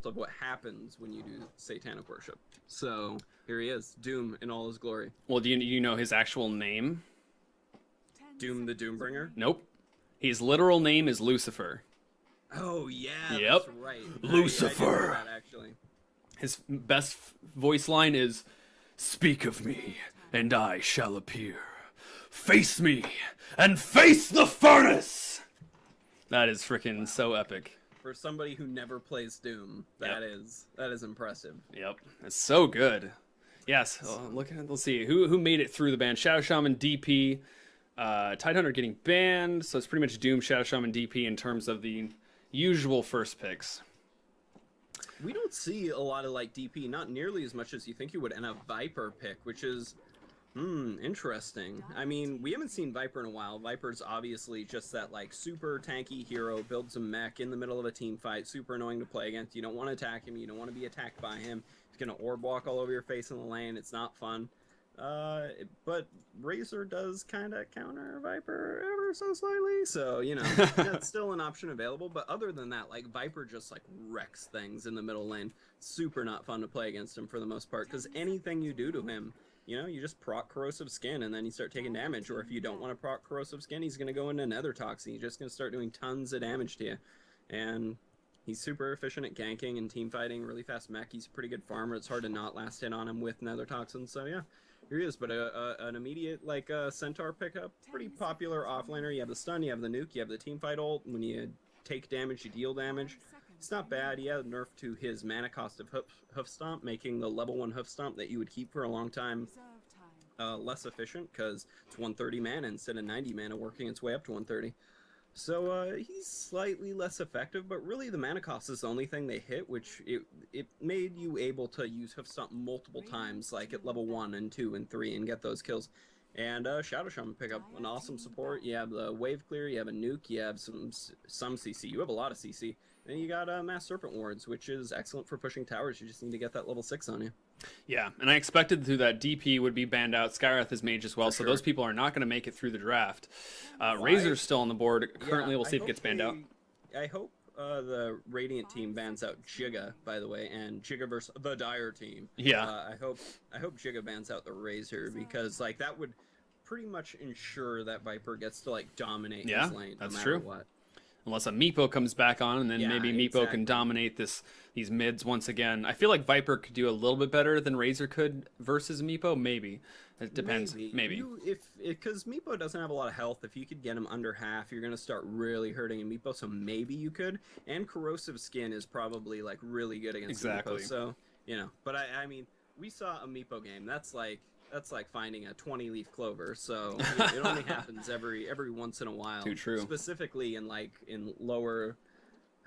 of what happens when you do satanic worship. So here he is, Doom in all his glory. Well, do you know his actual name? Doom the Doombringer? Nope. His literal name is Lucifer. Oh, yeah, Yep. that's right. Lucifer. I didn't know that, actually. His best voice line is, "Speak of me, and I shall appear. Face me, and face the furnace!" That is freaking so epic. For somebody who never plays Doom, that is impressive. Yep, it's so good. Yes, let's see who made it through the ban. Shadow Shaman, DP, Tidehunter getting banned, so it's pretty much Doom, Shadow Shaman, DP in terms of the usual first picks. We don't see a lot of like DP, not nearly as much as you think you would, and a Viper pick, which is interesting. I mean, we haven't seen Viper in a while. Viper's obviously just that like super tanky hero, builds a mech in the middle of a team fight, super annoying to play against. You don't want to attack him, you don't want to be attacked by him. He's gonna orb walk all over your face in the lane. It's not fun. But Razor does kind of counter Viper ever so slightly, so you know that's still an option available. But other than that, like Viper just like wrecks things in the middle lane. Super not fun to play against him for the most part, because anything you do to him, you know, you just proc corrosive skin and then you start taking damage. Or if you don't want to proc corrosive skin, he's gonna go into nether toxin. He's just gonna start doing tons of damage to you, and he's super efficient at ganking and team fighting. Really fast mech. He's a pretty good farmer. It's hard to not last hit on him with nether toxin. So yeah. Here he is, but an immediate like Centaur pickup, pretty popular offlaner. You have the stun, you have the nuke, you have the team fight ult. When you take damage, you deal damage. It's not bad. He had a nerf to his mana cost of hoof stomp, making the level 1 hoof stomp that you would keep for a long time less efficient, because it's 130 mana instead of 90 mana, working its way up to 130. So he's slightly less effective, but really the mana cost is the only thing they hit, which it made you able to use Hoof Stomp multiple times, like at level 1 and 2 and 3, and get those kills. And Shadow Shaman pick up an awesome support. You have the Wave Clear, you have a nuke, you have some CC. You have a lot of CC. And you got Mass Serpent Wards, which is excellent for pushing towers. You just need to get that level 6 on you. Yeah, and I expected through that DP would be banned out. Skywrath is mage as well, so those people are not going to make it through the draft. Razor's still on the board. Currently, we'll see if it gets banned out. I hope the Radiant team bans out JIGGA, by the way, and JIGGA versus the Dire team. Yeah. I hope JIGGA bans out the Razor, because like that would pretty much ensure that Viper gets to like dominate his lane no matter what. Unless a Meepo comes back on, and then maybe Meepo can dominate these mids once again. I feel like Viper could do a little bit better than Razor could versus Meepo. Maybe. It depends. Maybe. Because Meepo doesn't have a lot of health. If you could get him under half, you're going to start really hurting a Meepo, so maybe you could. And Corrosive Skin is probably like really good against Meepo. So, you know. But I mean, we saw a Meepo game. That's like finding a 20-leaf clover, so it only happens every once in a while. Too true. Specifically in lower,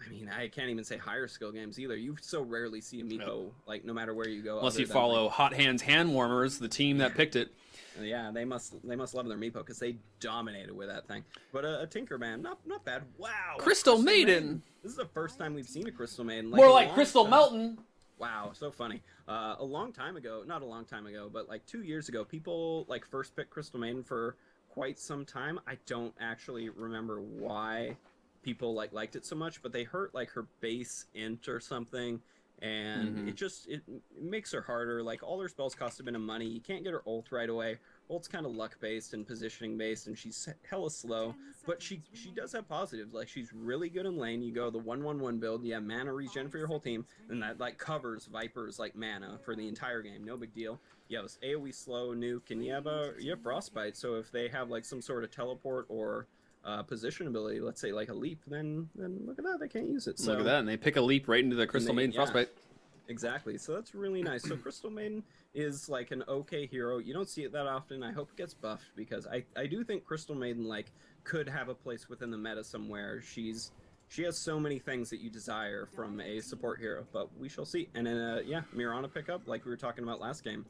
I mean, I can't even say higher skill games either. You so rarely see a Meepo, like no matter where you go. Unless you follow Hot Hands Hand Warmers, the team that picked it. Yeah, they must love their Meepo, because they dominated with that thing. But a Tinkerman, not bad. Wow. Crystal Maiden. This is the first time we've seen a Crystal Maiden. More like Crystal Melton. Wow, so funny. A long time ago, not a long time ago, but like 2 years ago, people like first picked Crystal Maiden for quite some time. I don't actually remember why people liked it so much, but they hurt like her base int or something, and it makes her harder. Like all her spells cost a bit of money. You can't get her ult right away. Ult's kind of luck based and positioning based, and she's hella slow, but she does have positives. Like she's really good in lane. You go the 1/1/1 build, you have mana regen for your whole team, and that like covers Viper's like mana for the entire game. No big deal. You have AoE slow nuke, and you have frostbite. So if they have like some sort of teleport or position ability, let's say like a leap, then look at that, they can't use it. So look at that, and they pick a leap right into the Crystal Maiden frostbite. Exactly, so that's really nice. So Crystal Maiden is like an okay hero. You don't see it that often. I hope it gets buffed, because I do think Crystal Maiden like could have a place within the meta somewhere. She has so many things that you desire from a support hero, but we shall see. And then Mirana pickup, like we were talking about last game.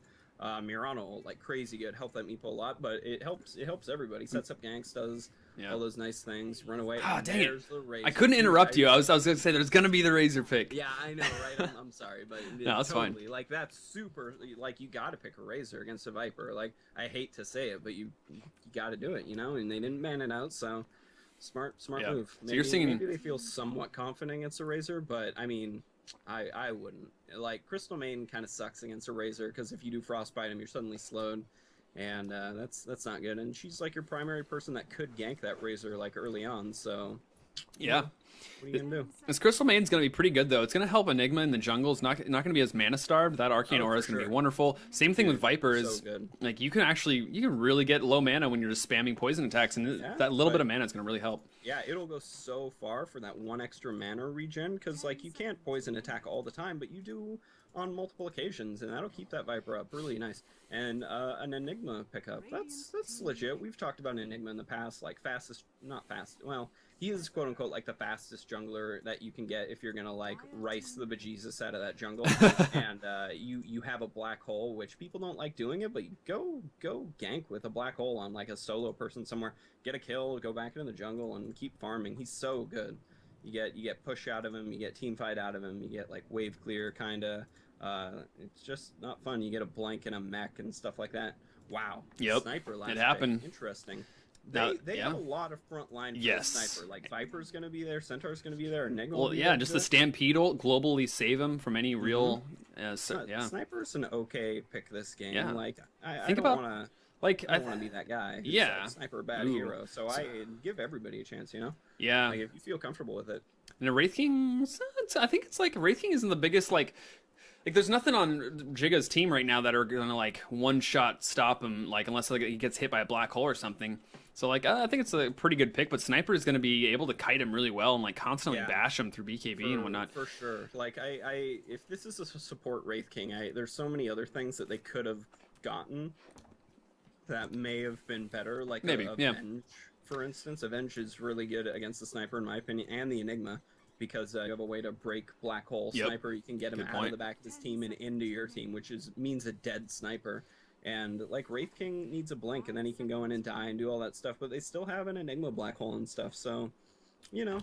Mirana like crazy good, help that Meepo a lot, but it helps everybody. Sets up ganks, does all those nice things, run away. Ah, dang it! I couldn't interrupt you. I was gonna say there's gonna be the Razor pick. Yeah, I know, right? I'm sorry, but no, that's totally fine. Like that's super. Like you got to pick a Razor against a Viper. Like I hate to say it, but you got to do it, you know. And they didn't ban it out, so smart move. Maybe, so you're seeing maybe they feel somewhat confident against a Razor, but I mean, I wouldn't. Like, Crystal Main kind of sucks against a Razor, because if you do Frostbite him, you're suddenly slowed, and that's not good. And she's like your primary person that could gank that Razor like early on, so Yeah. what are you gonna do? This Crystal Main's going to be pretty good, though. It's going to help Enigma in the jungle. It's not going to be as mana starved. That Arcane Aura is going to be wonderful. Same thing with Viper is, good. like, you can really get low mana when you're just spamming poison attacks, and that little bit of mana is going to really help. Yeah, it'll go so far for that 1 extra mana regen, because, like, you can't poison attack all the time, but you do on multiple occasions, and that'll keep that Viper up really nice. And an Enigma pickup, that's legit. We've talked about Enigma in the past, like he is quote-unquote like the fastest jungler that you can get if you're gonna like rice the bejesus out of that jungle. And you have a black hole, which people don't like doing it, but you go gank with a black hole on like a solo person somewhere, get a kill, go back into the jungle and keep farming. He's so good. You get push out of him, you get team fight out of him, you get like wave clear kinda. It's just not fun. You get a blank and a mech and stuff like that. Wow. Yep. Sniper last it happened. Pick. Interesting. They yeah. have a lot of front line for Sniper. Like Viper's going to be there, Centaur's going to be there, Enigma. Well, yeah, just the Stampede will globally save him from any real. Sniper's an okay pick this game. Yeah. Like I don't want to. Like I don't want to be that guy. Yeah. Like, Sniper bad hero. So I give everybody a chance. You know. Yeah. Like if you feel comfortable with it. And a Wraith King, I think it's like Wraith King isn't the biggest like there's nothing on Jigga's team right now that are gonna like one shot stop him, like unless like he gets hit by a black hole or something. So like I think it's a pretty good pick, but Sniper is gonna be able to kite him really well and like constantly bash him through BKB and whatnot. For sure. Like I if this is a support Wraith King, there's so many other things that they could have gotten that may have been better. Like maybe Avenge, for instance. Avenge is really good against the Sniper in my opinion, and the Enigma. Because you have a way to break black hole Sniper, you can get him out of the back of his team and into your team, which means a dead Sniper. And like Wraith King needs a blink, and then he can go in and die and do all that stuff. But they still have an Enigma black hole and stuff, so you know,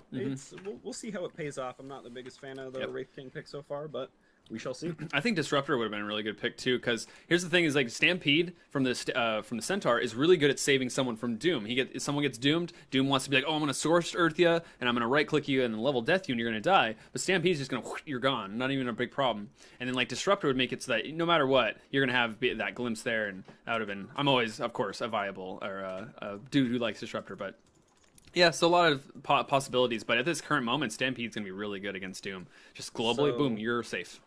we'll see how it pays off. I'm not the biggest fan of the Wraith King pick so far, but we shall see. I think Disruptor would have been a really good pick too, because here's the thing: is like Stampede from the Centaur is really good at saving someone from Doom. If someone gets doomed, Doom wants to be like, oh, I'm gonna Source Earth you, and I'm gonna right click you and level death you, and you're gonna die. But Stampede's just gonna you're gone, not even a big problem. And then like Disruptor would make it so that no matter what, you're gonna have that glimpse there, and that would have been. I'm always, of course, a viable or a dude who likes Disruptor, but. Yeah, so a lot of possibilities, but at this current moment, Stampede's gonna be really good against Doom. Just globally, boom, you're safe.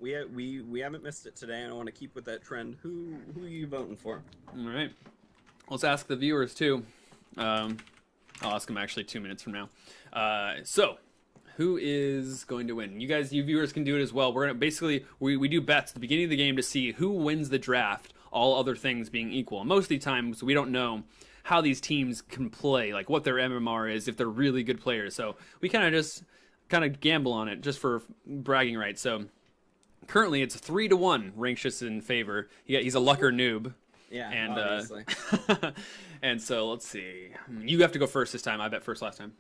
We haven't missed it today, and I want to keep with that trend. Who are you voting for? All right, let's ask the viewers too. I'll ask them actually 2 minutes from now. So, who is going to win? You viewers can do it as well. We're gonna basically we do bets at the beginning of the game to see who wins the draft. All other things being equal. Most of the times we don't know how these teams can play, like what their MMR is, if they're really good players. So we kind of gamble on it just for bragging rights. So. Currently, it's 3-1. Rankshis in favor. He's a lucker noob. Yeah, and obviously. And so let's see. You have to go first this time. I bet first last time.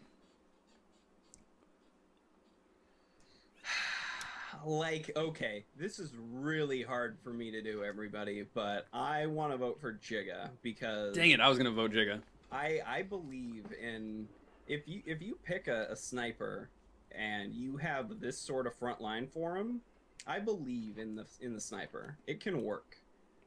Like, okay, this is really hard for me to do, everybody, but I want to vote for JIGGA because. Dang it! I was gonna vote JIGGA. I believe in if you pick a sniper and you have this sort of front line for him. I believe in the Sniper. It can work.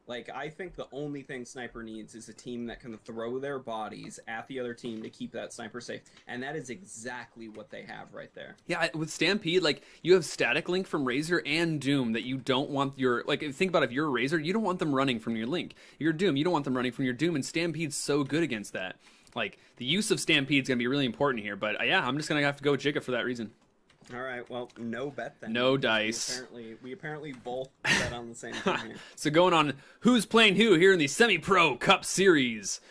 Like, I think the only thing Sniper needs is a team that can throw their bodies at the other team to keep that Sniper safe. And that is exactly what they have right there. Yeah, with Stampede, like, you have Static Link from Razor and Doom that you don't want your... Like, think about if you're a Razor, you don't want them running from your Link. You're Doom, you don't want them running from your Doom, and Stampede's so good against that. Like, the use of Stampede's going to be really important here, but yeah, I'm just going to have to go with JIGGA for that reason. All right, well, no bet then. No dice. We apparently both bet on the same thing here. So going on Who's Playing Who here in the Semipro Cup Series,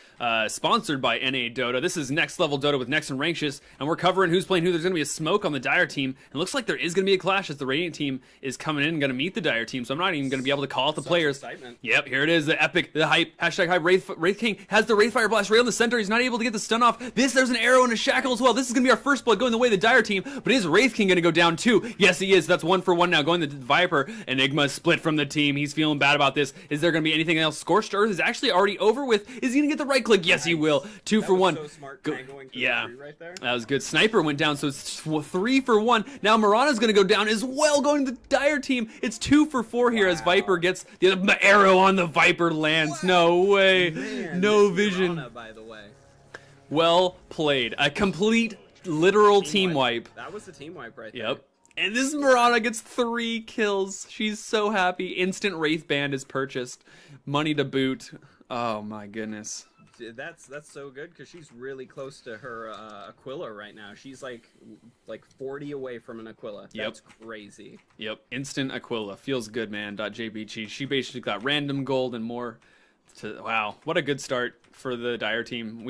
sponsored by NA Dota. This is Next Level Dota with Nex and Rankshis, and we're covering Who's Playing Who. There's going to be a smoke on the Dire team. It looks like there is going to be a clash as the Radiant team is coming in and going to meet the Dire team, so I'm not even going to be able to call out the players. Excitement. Yep, here it is, the epic, the hype, hashtag hype. Wraith King has the Wraithfire Blast right on the center. He's not able to get the stun off. There's an arrow and a shackle as well. This is going to be our first blood going the way of the Dire team, but it is Wraith King King going to go down too? Yes, he is. That's 1 for 1 now. Going to the Viper. Enigma split from the team. He's feeling bad about this. Is there going to be anything else? Scorched Earth is actually already over with. Is he going to get the right click? Yes, he will. 2 for 1. So smart, yeah, right there. That was good. Sniper went down, so it's 3 for 1. Now Mirana's going to go down as well, going to the Dire team. It's 2 for 4 here as Viper gets the arrow on the Viper lands. No way. Man, no vision. Mirana, by the way. Well played. A complete, literal team wipe. That was a team wipe right there. Yep. And this Mirana gets 3 kills. She's so happy. Instant Wraith Band is purchased. Money to boot. Oh my goodness. That's so good because she's really close to her Aquila right now. She's like 40 away from an Aquila. That's crazy. Yep. Instant Aquila. Feels good, man. .jbg. She basically got random gold and more. Wow. What a good start for the Dire team.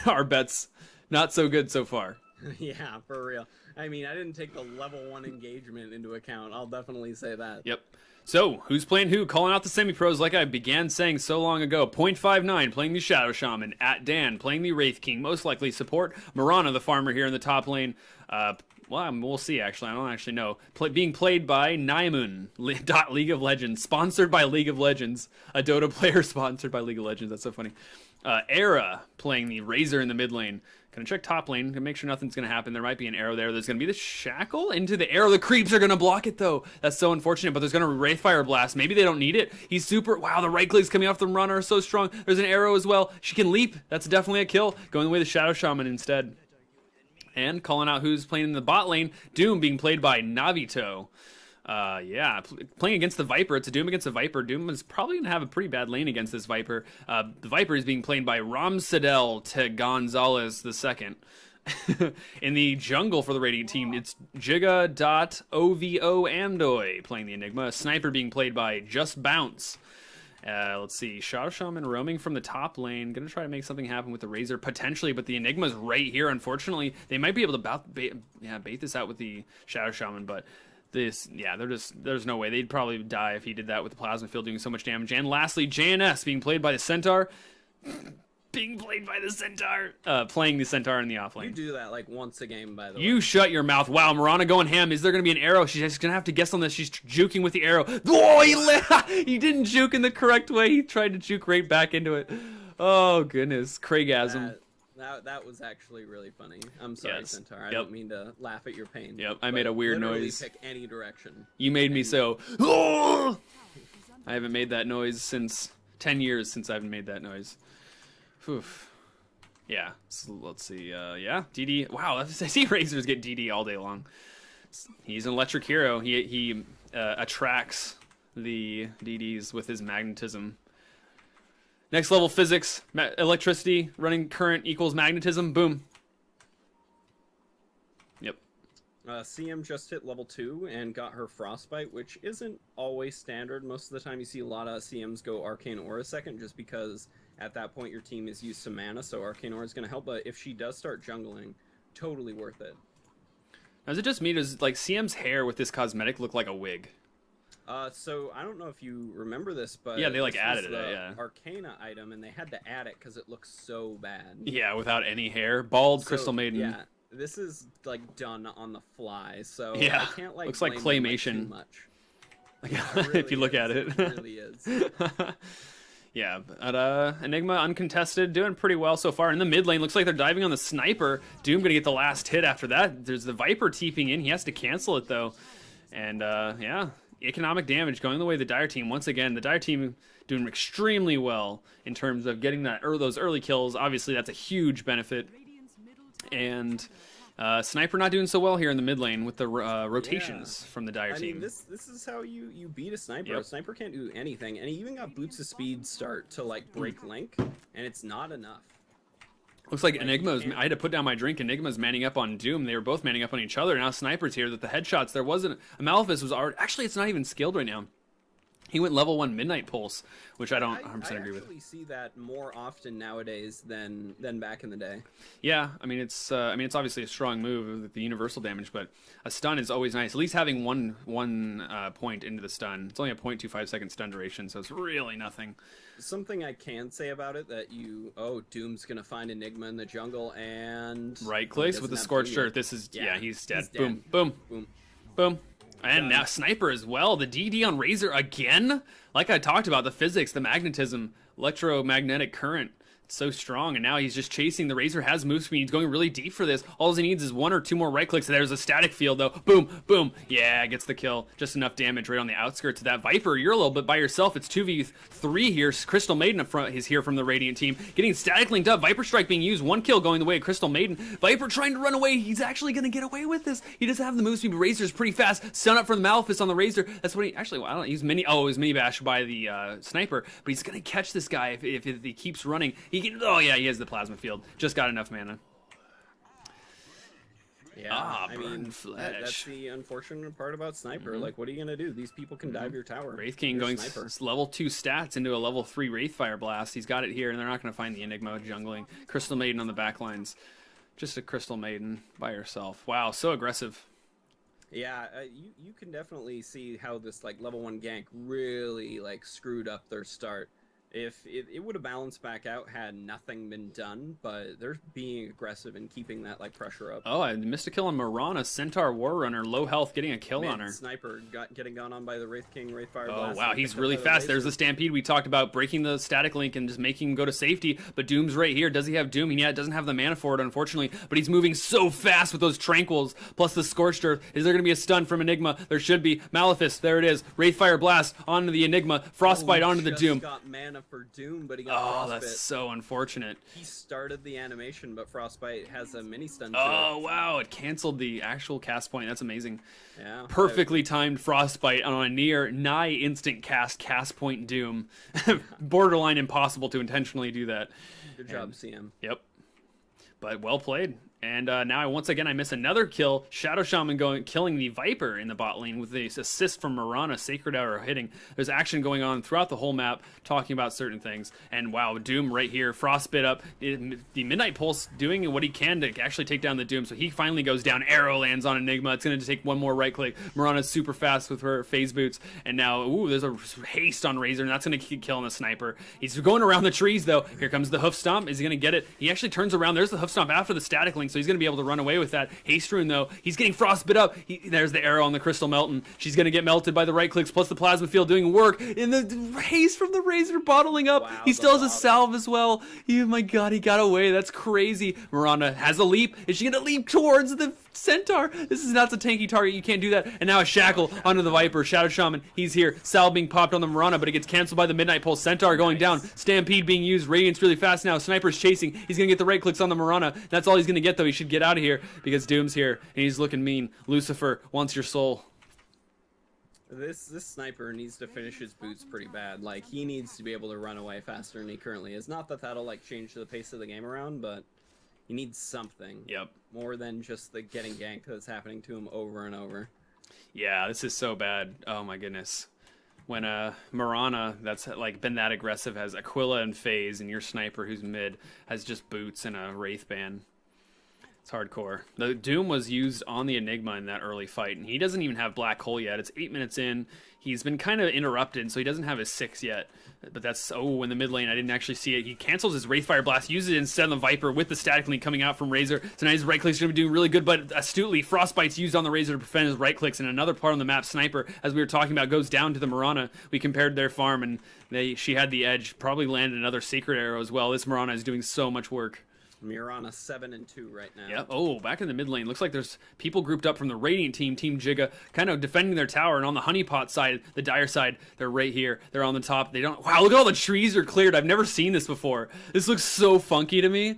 Our bets not so good so far. Yeah, for real. I mean, I didn't take the level 1 engagement into account. I'll definitely say that. Yep. So, who's playing who? Calling out the semi-pros like I began saying so long ago. 0.59 playing the Shadow Shaman. At Dan playing the Wraith King. Most likely support Mirana, the farmer, here in the top lane. Well, we'll see, actually. I don't actually know. Being played by Naimun. League of Legends. Sponsored by League of Legends. A Dota player sponsored by League of Legends. That's so funny. Era playing the Razor in the mid lane. Gonna check top lane to make sure nothing's gonna happen. There might be an arrow there. There's gonna be the shackle into the arrow. The creeps are gonna block it though. That's so unfortunate, but there's gonna Wraithfire Blast. Maybe they don't need it. He's super, wow, the right clicks coming off the runner, so strong. There's an arrow as well. She can leap. That's definitely a kill. Going the way of the Shadow Shaman instead. And calling out who's playing in the bot lane. Doom being played by Navito. Yeah, playing against the Viper. It's a Doom against a Viper. Doom is probably going to have a pretty bad lane against this Viper. The Viper is being played by Ramsadel to Gonzalez II. In the jungle for the Radiant team, it's JIGGA.OVO Amdoi playing the Enigma. A Sniper being played by Just Bounce. Let's see, Shadow Shaman roaming from the top lane. Gonna try to make something happen with the Razor, potentially, but the Enigma's right here, unfortunately. They might be able to bait this out with the Shadow Shaman, but there's no way. They'd probably die if he did that with the Plasma Field doing so much damage. And lastly, JNS being played by the Centaur. Playing the Centaur in the offlane. You do that like once a game, by the way. You shut your mouth. Wow, Mirana going ham. Is there going to be an arrow? She's just going to have to guess on this. She's juking with the arrow. Oh, he didn't juke in the correct way. He tried to juke right back into it. Oh, goodness. Craigasm. That was actually really funny. I'm sorry, Centaur. I don't mean to laugh at your pain. Yep, I made a weird noise. Pick any direction. You made me so. I haven't made that noise since 10 years since I haven't made that noise. Oof. Yeah, so let's see. Yeah, DD. Wow, I see Razors get DD all day long. He's an electric hero. He attracts the DDs with his magnetism. Next level physics, electricity, running current equals magnetism. Boom. Yep. CM just hit level 2 and got her Frostbite, which isn't always standard. Most of the time you see a lot of CMs go Arcane Aura second just because at that point your team is used to mana, so Arcane Aura is going to help. But if she does start jungling, totally worth it. Is it just me? Does like CM's hair with this cosmetic look like a wig? So I don't know if you remember this, but yeah, they like added it. Yeah, Arcana item, and they had to add it because it looks so bad. Yeah, without any hair, bald Crystal Maiden. Yeah, this is like done on the fly, so yeah, I can't like looks like claymation. Too much. Yeah, really if you look at it, it really is. Yeah, but Enigma uncontested, doing pretty well so far. In the mid lane, looks like they're diving on the Sniper. Doom gonna get the last hit after that. There's the Viper TPing in. He has to cancel it though, and yeah. Economic damage going the way of the Dire team. Once again, the Dire team doing extremely well in terms of getting those early kills. Obviously, that's a huge benefit. And Sniper not doing so well here in the mid lane with the rotations from the Dire team. I mean, this is how you beat a Sniper. Yep. A Sniper can't do anything, and he even got boots of speed start to like break Link, and it's not enough. Looks like Enigma's. I had to put down my drink. Enigma's manning up on Doom. They were both manning up on each other. Now Sniper's here. That the headshots. There wasn't. Amalphus was already. Actually, it's not even skilled right now. He went level 1 Midnight Pulse, which I don't 100% agree with. I actually see that more often nowadays than back in the day. Yeah, I mean it's obviously a strong move with the universal damage, but a stun is always nice. At least having one point into the stun. It's only a 0.25-second stun duration, so it's really nothing. Something I can say about it that Doom's gonna find Enigma in the jungle and right clicks with the Scorched Earth. This is he's dead. Boom, boom, boom, boom. And now Sniper as well. The DD on Razor again. Like I talked about, the physics, the magnetism, electromagnetic current. It's so strong. And now he's just chasing. The Razor has move speed. He's going really deep for this. All he needs is 1 or 2 more right clicks. There's a static field though. Boom, boom. Yeah, gets the kill. Just enough damage right on the outskirts of that. Viper, you're a little bit by yourself. It's 2v3 here. Crystal Maiden up front is here from the Radiant team. Getting static linked up. Viper Strike being used. 1 kill going the way of Crystal Maiden. Viper trying to run away. He's actually going to get away with this. He doesn't have the move speed, but Razor's pretty fast. Stun up from the Malefice on the Razor. That's what he actually, I don't know. He's mini bash by the Sniper, but he's going to catch this guy if he keeps running. He has the plasma field. Just got enough mana. Yeah, burn flesh. That's the unfortunate part about Sniper. Like, what are you gonna do? These people can dive your tower. Wraith King going level 2 stats into a level 3 Wraithfire Blast. He's got it here, and they're not gonna find the Enigma jungling. Crystal Maiden on the back lines. Just a Crystal Maiden by herself. Wow, so aggressive. Yeah, you can definitely see how this like level 1 gank really like screwed up their start. If it would have balanced back out had nothing been done, but they're being aggressive and keeping that like pressure up. Oh, I missed a kill on Mirana, Centaur Warrunner, low health, getting a kill on her. Sniper getting gone on by the Wraith King, Wraithfire Oh Blast. wow, he's really fast. There's the Stampede we talked about, breaking the static link and just making him go to safety. But Doom's right here. Does he have Doom? Yeah, it doesn't have the mana for it, unfortunately. But he's moving so fast with those Tranquils, plus the Scorched Earth. Is there going to be a stun from Enigma? There should be. Malefice, there it is. Wraithfire Blast onto the Enigma. Frostbite onto the Doom. Got mana for Doom, but he got Frostbite. That's so unfortunate. He started the animation, but Frostbite has a mini stun to it. Wow, it canceled the actual cast point. That's amazing. Yeah. Perfectly timed Frostbite on a nigh instant cast point Doom. Borderline impossible to intentionally do that. Good job, CM. Yep. But well played. And now once again I miss another kill. Shadow Shaman killing the Viper in the bot lane with the assist from Mirana. Sacred Arrow hitting. There's action going on throughout the whole map, talking about certain things. And wow, Doom right here, Frostbite up. The Midnight Pulse doing what he can to actually take down the Doom. So he finally goes down. Arrow lands on Enigma. It's going to take 1 more right click. Mirana's super fast with her phase boots. And now, there's a haste on Razor, and that's going to keep killing the Sniper. He's going around the trees though. Here comes the Hoof Stomp. Is he going to get it? He actually turns around. There's the Hoof Stomp after the static link. So he's going to be able to run away with that. Haste Rune, though, he's getting Frostbit up. There's the arrow on the Crystal Melton. She's going to get melted by the right clicks, plus the Plasma Field doing work. And the haste from the Razor bottling up. Wow, he still has a salve as well. Oh my god, he got away. That's crazy. Mirana has a leap. Is she going to leap towards the Centaur? This is not a tanky target. You can't do that. And now a Shackle onto the Viper. Shadow Shaman, he's here. Salve being popped on the Mirana, but it gets canceled by the Midnight Pulse. Centaur going down. Stampede being used. Radiant's really fast now. Sniper's chasing. He's going to get the right clicks on the Mirana. That's all he's going to get, though. He should get out of here because Doom's here, and he's looking mean. Lucifer wants your soul. This Sniper needs to finish his boots pretty bad. Like, he needs to be able to run away faster than he currently is. Not that that'll, like, change the pace of the game around, but he needs something. Yep. More than just the getting ganked that's happening to him over and over. Yeah, this is so bad. Oh my goodness. When Mirana, that's like been that aggressive, has Aquila and FaZe, and your Sniper, who's mid, has just boots and a Wraith Band. It's hardcore. The Doom was used on the Enigma in that early fight, and he doesn't even have Black Hole yet. It's 8 minutes in. He's been kind of interrupted, so he doesn't have his 6 yet. But that's, in the mid lane, I didn't actually see it. He cancels his Wraithfire Blast, uses it instead of the Viper with the static link coming out from Razor. So now his right clicks are going to be doing really good, but astutely, Frostbite's used on the Razor to prevent his right clicks. And another part on the map, Sniper, as we were talking about, goes down to the Mirana. We compared their farm, and she had the edge. Probably landed another Sacred Arrow as well. This Mirana is doing so much work. Mirana 7-2 right now. Yep. Oh, back in the mid lane. Looks like there's people grouped up from the Radiant team, Team JIGGA, kind of defending their tower. And on the Honeypot side, the Dire side, they're right here. They're on the top. They don't. Wow, look at all the trees are cleared. I've never seen this before. This looks so funky to me.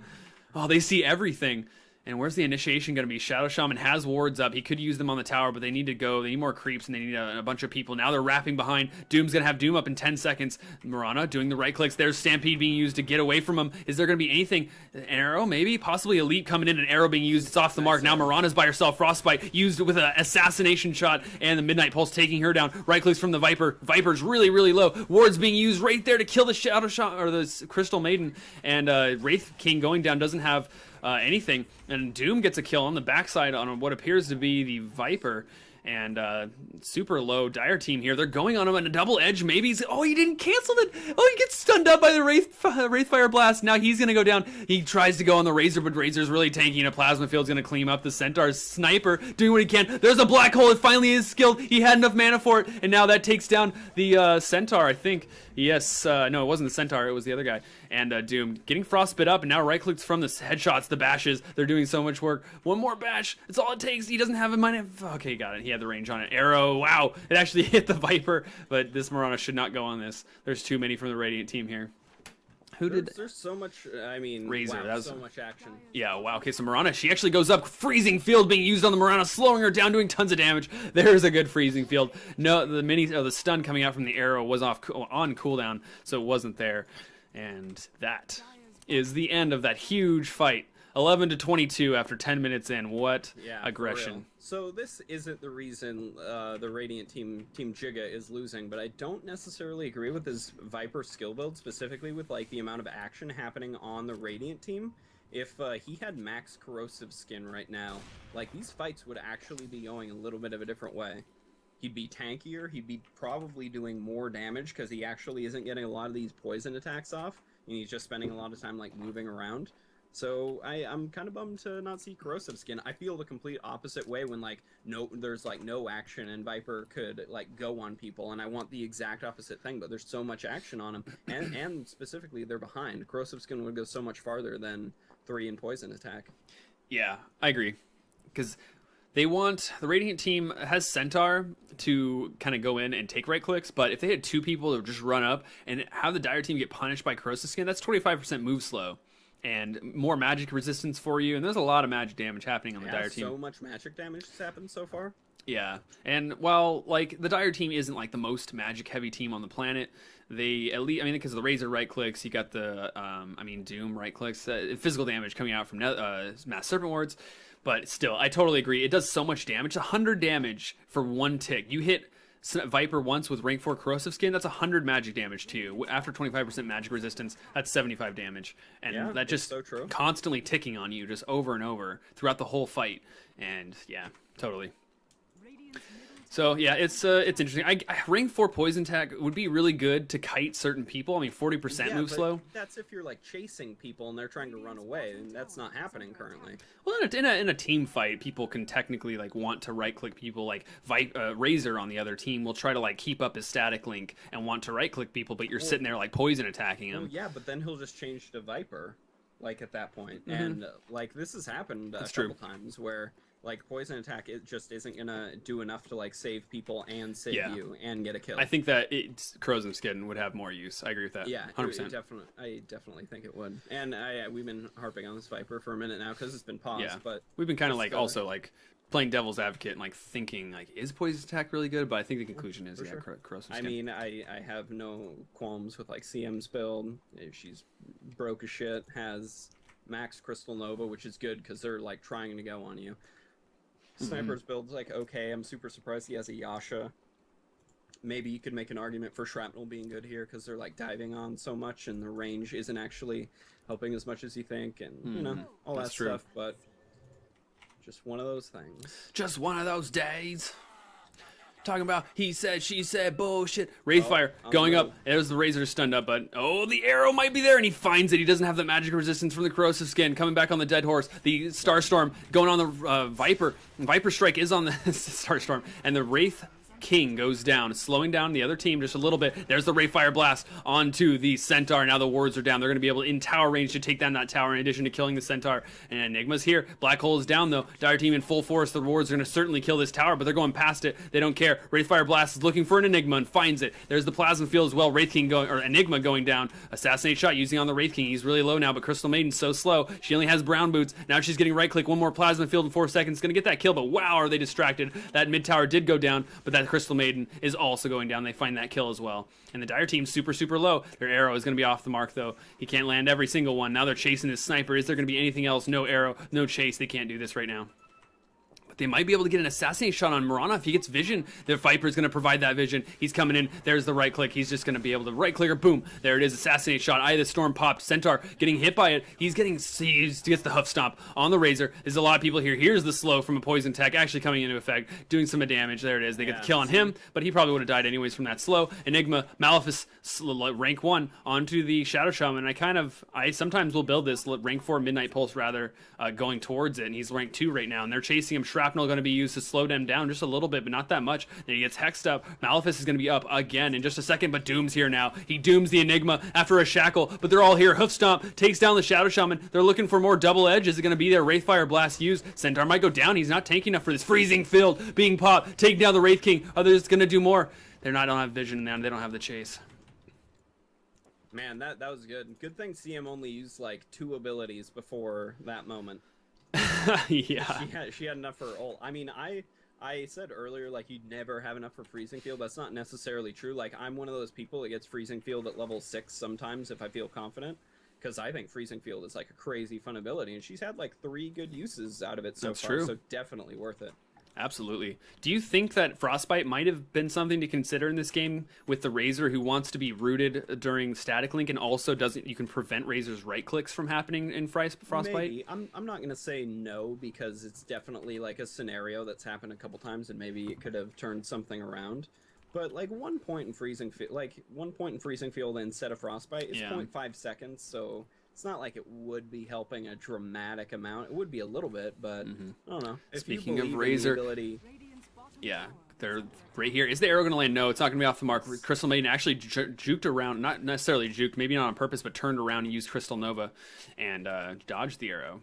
Oh, they see everything. And where's the initiation going to be? Shadow Shaman has wards up. He could use them on the tower, but they need to go. They need more creeps, and they need a bunch of people. Now they're wrapping behind. Doom's going to have Doom up in 10 seconds. Mirana doing the right clicks. There's Stampede being used to get away from him. Is there going to be anything? An arrow, maybe? Possibly Elite coming in, an arrow being used. It's off the mark. Now Mirana's by herself. Frostbite used with an assassination shot, and the Midnight Pulse taking her down. Right clicks from the Viper. Viper's really, really low. Wards being used right there to kill the Shadow Shaman, or the Crystal Maiden. And Wraith King going down doesn't have anything, and Doom gets a kill on the backside on what appears to be the Viper, and super low Dire team here. They're going on him on a double edge. Maybe he's, oh, he didn't cancel it. Oh, he gets stunned up by the Wraithfire Blast. Now he's gonna go down. He tries to go on the Razor, but Razor's really tanking. A Plasma Field's gonna clean up. The Centaur's Sniper doing what he can. There's a Black Hole. It finally is skilled. He had enough mana for it, and now that takes down the Centaur, I think. Yes, no, it wasn't the Centaur, it was the other guy. And Doom getting Frostbit up, and now right-clicks from the headshots, the bashes. They're doing so much work. One more bash, it's all it takes. He doesn't have a money. Okay, got it. He had the range on it. Arrow, wow, it actually hit the Viper, but this Mirana should not go on this. There's too many from the Radiant team here. There's so much, I mean, Razor, wow, that was so much action. Yeah, wow. Okay, so Mirana, she actually goes up. Freezing Field being used on the Mirana, slowing her down, doing tons of damage. There's a good Freezing Field. No, the stun coming out from the arrow was on cooldown, so it wasn't there. And that is the end of that huge fight. 11-22 after 10 minutes in. What aggression. So this isn't the reason the Radiant Team JIGGA is losing, but I don't necessarily agree with his Viper skill build, specifically with like the amount of action happening on the Radiant team. If he had max corrosive skin right now, like these fights would actually be going a little bit of a different way. He'd be tankier, he'd be probably doing more damage because he actually isn't getting a lot of these poison attacks off, and he's just spending a lot of time like moving around. So I'm kind of bummed to not see corrosive skin. I feel the complete opposite way when like there's like no action and Viper could like go on people, and I want the exact opposite thing, but there's so much action on him, and specifically they're behind. Corrosive skin would go so much farther than 3 in poison attack. Yeah, I agree, because the Radiant team has Centaur to kind of go in and take right clicks, but if they had 2 people to just run up and have the Dire team get punished by corrosive skin, that's 25% move slow. And more magic resistance for you, and there's a lot of magic damage happening on the Dire team. So much magic damage has happened so far. Yeah, and while like the Dire team isn't like the most magic heavy team on the planet, they at least, I mean, because of the Razor right clicks, you got the Doom right clicks, physical damage coming out from Mass Serpent Wards, but still, I totally agree. It does so much damage, 100 damage for 1 tick. You hit Viper once with rank 4 corrosive skin, that's 100 magic damage to you. After 25% magic resistance, that's 75 damage. And that just so true. Constantly ticking on you just over and over throughout the whole fight. And yeah, totally. So yeah, it's interesting. Rank 4 poison tag would be really good to kite certain people. I mean, 40% move slow. That's if you're like chasing people and they're trying to run away, and that's not happening currently. Well, in a team fight, people can technically like want to right click people. Like Razor on the other team will try to like keep up his static link and want to right click people, but you're sitting there like poison attacking him. Well, yeah, but then he'll just change to Viper, like at that point, and like this has happened a couple times where. Like, poison attack, it just isn't gonna do enough to, like, save people and save you and get a kill. I think that corrosive skin would have more use. I agree with that. Yeah, 100%. I definitely think it would. And we've been harping on this Viper for a minute now because it's been paused. But we've been kind of, like, also, like, playing devil's advocate and, like, thinking, like, is poison attack really good? But I think the conclusion is, corrosive skin. I mean, I have no qualms with, like, CM's build. She's broke as shit, has max Crystal Nova, which is good because they're, like, trying to go on you. Sniper's build's like okay. I'm super surprised he has a Yasha. Maybe you could make an argument for Shrapnel being good here because they're like diving on so much and the range isn't actually helping as much as you think, and you know all that stuff. But just one of those things. Just one of those days. Talking about he said, she said, bullshit. Wraithfire going up. There's the Razor stunned up, but the arrow might be there, and he finds it. He doesn't have the magic resistance from the corrosive skin. Coming back on the Dead Horse. The Starstorm going on the Viper. Viper Strike is on the Starstorm, and the Wraith King goes down, slowing down the other team just a little bit. There's the Rayfire Blast onto the Centaur. Now the wards are down. They're going to be able, in tower range, to take down that tower in addition to killing the Centaur. And Enigma's here. Black Hole is down, though. Dire team in full force. The wards are going to certainly kill this tower, but they're going past it. They don't care. Rayfire Blast is looking for an Enigma and finds it. There's the Plasma Field as well. Wraith King going, or Enigma going down. Assassinate shot using on the Wraith King. He's really low now, but Crystal Maiden's so slow. She only has brown boots. Now she's getting right click. One more Plasma Field in 4 seconds. Going to get that kill, but wow, are they distracted. That mid tower did go down, but that Crystal Maiden is also going down. They find that kill as well. And the Dire team's super, super low. Their arrow is going to be off the mark, though. He can't land every single one. Now they're chasing this sniper. Is there going to be anything else? No arrow, no chase. They can't do this right now. But they might be able to get an assassinate shot on Mirana if he gets vision. The Viper's going to provide that vision. He's coming in. There's the right click. He's just going to be able to right click or boom. There it is. Assassinate shot. Eye of the Storm popped. Centaur getting hit by it. He gets the hoof stomp on the Razor. There's a lot of people here. Here's the slow from a poison tech actually coming into effect, doing some damage. There it is. They get the kill on him, but he probably would have died anyways from that slow. Enigma, Maleficus, rank 1 onto the Shadow Shaman. I sometimes will build this rank 4 Midnight Pulse rather, going towards it, and he's rank 2 right now, and they're chasing him. Shrapnel going to be used to slow them down just a little bit, but not that much. Then he gets hexed up. Maleficus is going to be up again in just a second, but Doom's here now. He dooms the Enigma after a shackle, but they're all here. Hoof Stomp takes down the Shadow Shaman. They're looking for more double edge. Is it going to be there? Wraithfire Blast used. Centaur might go down. He's not tanky enough for this. Freezing Field being popped. Taking down the Wraith King. Others going to do more. Don't have vision now. They don't have the chase. Man, that was good. Good thing CM only used like 2 abilities before that moment. Yeah. She had enough for ult. I mean, I said earlier, like, you'd never have enough for Freezing Field. That's not necessarily true. Like, I'm one of those people that gets Freezing Field at level 6 sometimes if I feel confident, because I think Freezing Field is, like, a crazy fun ability, and she's had, like, 3 good uses out of it so far, so definitely worth it. Absolutely. Do you think that Frostbite might have been something to consider in this game with the Razor, who wants to be rooted during static link and also you can prevent Razor's right clicks from happening in Frostbite? Maybe. I'm not going to say no, because it's definitely like a scenario that's happened a couple times and maybe it could have turned something around. But like 1 point in Freezing Field instead of Frostbite is 0.5 seconds, so it's not like it would be helping a dramatic amount. It would be a little bit, but I don't know. Speaking of Razor, yeah, they're right here. Is the arrow going to land? No, it's not going to be off the mark. Crystal Maiden actually juked around, not necessarily juked, maybe not on purpose, but turned around and used Crystal Nova and dodged the arrow.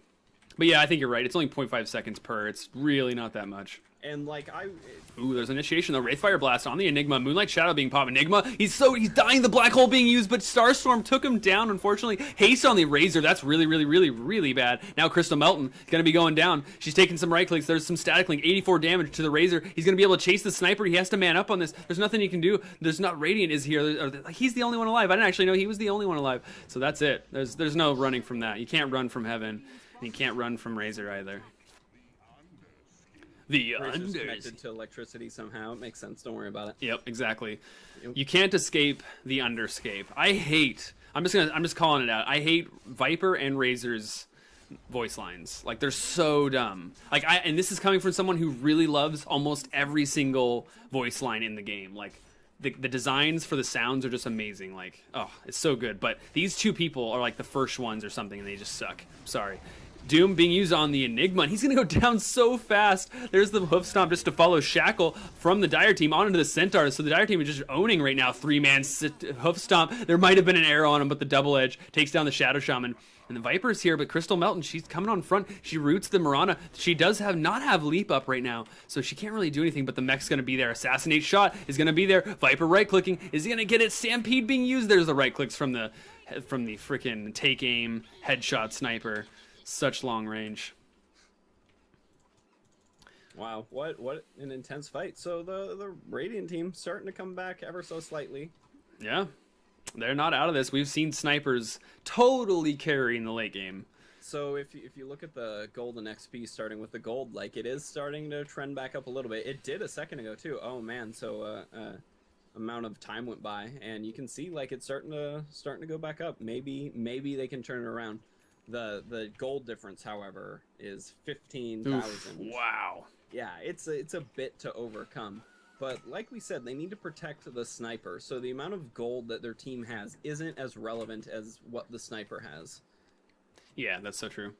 But yeah, I think you're right. It's only 0.5 seconds per. It's really not that much. And like ooh, there's initiation though. Wraithfire Blast on the Enigma. Moonlight Shadow being popped. Enigma, he's dying. The black hole being used, but Starstorm took him down. Unfortunately, haste on the Razor. That's really, really, really, really bad. Now Crystal Melton gonna be going down. She's taking some right clicks. There's some static link. 84 damage to the Razor. He's gonna be able to chase the sniper. He has to man up on this. There's nothing he can do. There's not Radiant is here. He's the only one alive. I didn't actually know he was the only one alive. So that's it. There's no running from that. You can't run from heaven, and you can't run from Razor either. The Razor's connected to electricity somehow. It makes sense. Don't worry about it. Yep, exactly. You can't escape the underscape. I'm just calling it out. I hate Viper and Razor's voice lines. Like, they're so dumb. Like, and this is coming from someone who really loves almost every single voice line in the game. Like, the designs for the sounds are just amazing. Like, oh, it's so good. But these two people are like the first ones or something, and they just suck. Sorry. Doom being used on the Enigma, and he's going to go down so fast. There's the hoof stomp just to follow Shackle from the Dire team onto the Centaur. So the Dire team is just owning right now. 3-man hoof stomp. There might have been an arrow on him, but the double edge takes down the Shadow Shaman. And the Viper's here, but Crystal Melton, she's coming on front. She roots the Mirana. She does not have leap up right now, so she can't really do anything, but the mech's going to be there. Assassinate shot is going to be there. Viper right-clicking. Is he going to get it? Stampede being used. There's the right-clicks from the freaking take-aim headshot sniper. Such long range. Wow, what an intense fight. So the Radiant team starting to come back ever so slightly. Yeah, they're not out of this. We've seen snipers totally carry in the late game. So if you look at the golden XP starting with the gold, like, it is starting to trend back up a little bit. It did a second ago too. Oh man, so amount of time went by, and you can see like it's starting to go back up. Maybe they can turn it around. The gold difference, however, is 15,000. Wow. Yeah, it's a bit to overcome. But like we said, they need to protect the sniper. So the amount of gold that their team has isn't as relevant as what the sniper has. Yeah, that's so true.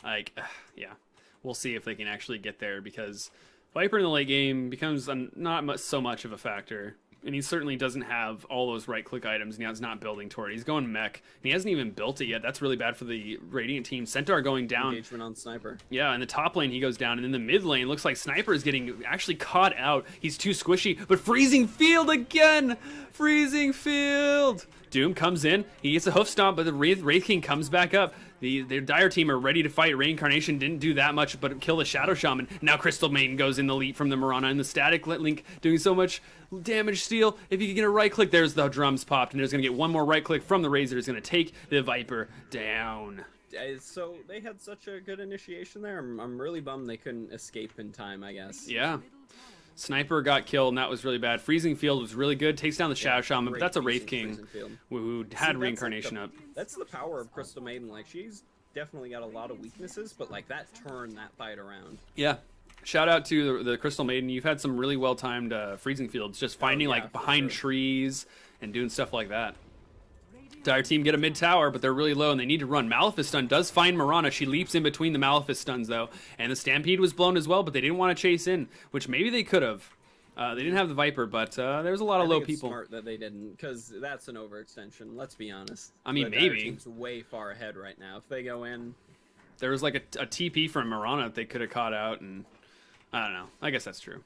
Like, yeah. We'll see if they can actually get there, because Viper in the late game becomes so much of a factor. And he certainly doesn't have all those right-click items, and he's not building toward it. He's going mech, and he hasn't even built it yet. That's really bad for the Radiant team. Centaur going down. Engagement on Sniper. Yeah, in the top lane, he goes down, and in the mid lane, looks like Sniper is getting actually caught out. He's too squishy, but Freezing Field again! Freezing Field! Doom comes in, he gets a hoof stomp, but the Wraith King comes back up. The Dire team are ready to fight. Reincarnation didn't do that much, but kill the Shadow Shaman. Now Crystal Maiden goes in the lead from the Mirana, and the Static Link doing so much damage steal. If you can get a right click, there's the drums popped, and there's going to get one more right click from the Razor. Is going to take the Viper down. So they had such a good initiation there. I'm really bummed they couldn't escape in time, I guess. Yeah. Sniper got killed, and that was really bad. Freezing Field was really good. Takes down the Shadow Shaman, but that's a Wraith King who had Reincarnation up. That's the power of Crystal Maiden. Like, she's definitely got a lot of weaknesses, but, like, that turned that fight around. Yeah. Shout out to the Crystal Maiden. You've had some really well-timed Freezing Fields, just finding, like, behind trees and doing stuff like that. Dire team get a mid tower, but they're really low and they need to run. Maleficent stun does find Mirana. She leaps in between the Maleficent stuns though, and the Stampede was blown as well, but they didn't want to chase in, which maybe they could have. They didn't have the Viper, but there was a lot of low people. It's smart that they didn't, because that's an overextension. Let's be honest. I mean, the maybe Dire team's way far ahead right now. If they go in, there was like a TP from Mirana that they could have caught out, and I don't know. I guess that's true.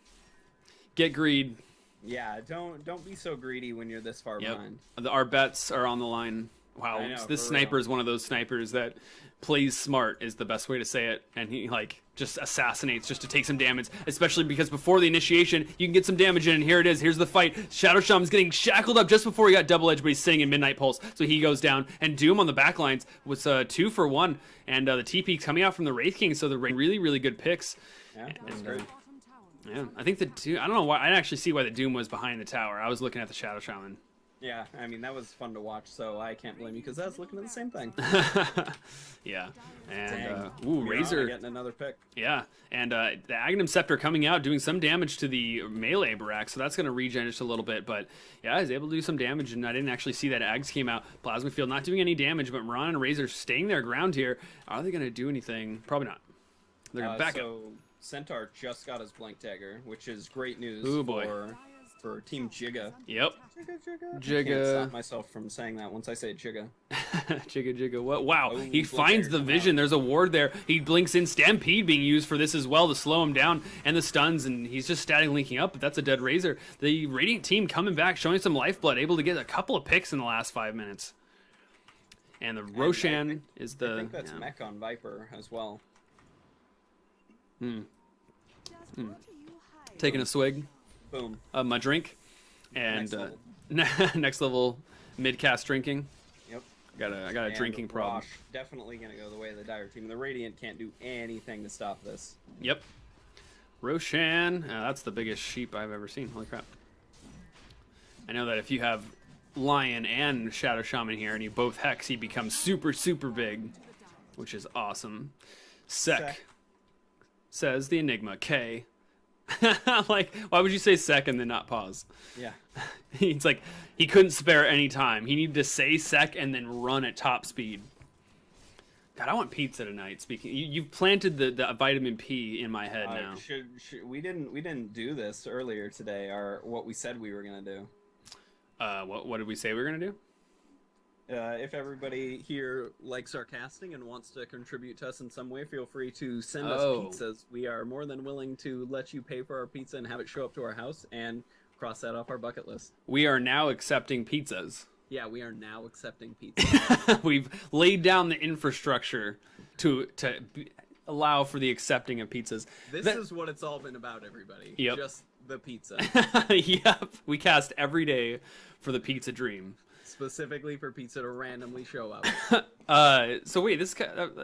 Get greed. Yeah, don't be so greedy when you're this far behind. Our bets are on the line. Wow, this sniper is one of those snipers that plays smart is the best way to say it, and he like just assassinates just to take some damage, especially because before the initiation you can get some damage in, and here it is. Here's the fight. Shadow Shaman's getting shackled up just before he got double edged, but he's sitting in Midnight Pulse, so he goes down, and Doom on the back lines was 2 for 1, and the TP coming out from the Wraith King, so the really good picks. Yeah, that's great. Yeah, I think I don't know why. I didn't actually see why the Doom was behind the tower. I was looking at the Shadow Shaman. Yeah, I mean, that was fun to watch, so I can't blame you, because I was looking at the same thing. Yeah. And, Razor getting another pick. Yeah, and the Aghanim Scepter coming out, doing some damage to the melee Barak, so that's going to regen just a little bit, but yeah, I was able to do some damage, and I didn't actually see that Ags came out. Plasma Field not doing any damage, but Mirana and Razor staying their ground here. Are they going to do anything? Probably not. They're going to back up. Centaur just got his Blank Dagger, which is great news for Team JIGGA. Yep. JIGGA. I can't stop myself from saying that once I say JIGGA. JIGGA. What? Wow. He finds the vision. There's a ward there. He blinks in. Stampede being used for this as well to slow him down, and the stuns, and he's just static linking up, but that's a dead Razor. The Radiant team coming back, showing some lifeblood, able to get a couple of picks in the last 5 minutes. And the Roshan is the... I think that's mech on Viper as well. Taking a swig. Boom. Of my drink. And next level mid-cast drinking. Yep. I got a drinking problem. Rosh definitely going to go the way of the Dire team. The Radiant can't do anything to stop this. Yep. Roshan. That's the biggest sheep I've ever seen. Holy crap. I know that if you have Lion and Shadow Shaman here and you both Hex, he becomes super big, which is awesome. Sek. Says the Enigma. K. Like, why would you say Sek and then not pause? Yeah. It's like he couldn't spare any time. He needed to say Sek and then run at top speed. God, I want pizza tonight. Speaking, you've planted the vitamin P in my head now. We didn't do this earlier today, or what we said we were gonna do. What did we say we were gonna do? If everybody here likes our casting and wants to contribute to us in some way, feel free to send us pizzas. We are more than willing to let you pay for our pizza and have it show up to our house and cross that off our bucket list. We are now accepting pizzas. Yeah, we are now accepting pizzas. We've laid down the infrastructure to allow for the accepting of pizzas. This is what it's all been about, everybody. Yep. Just the pizza. Yep. We cast every day for the pizza dream. Specifically for pizza to randomly show up. So wait, this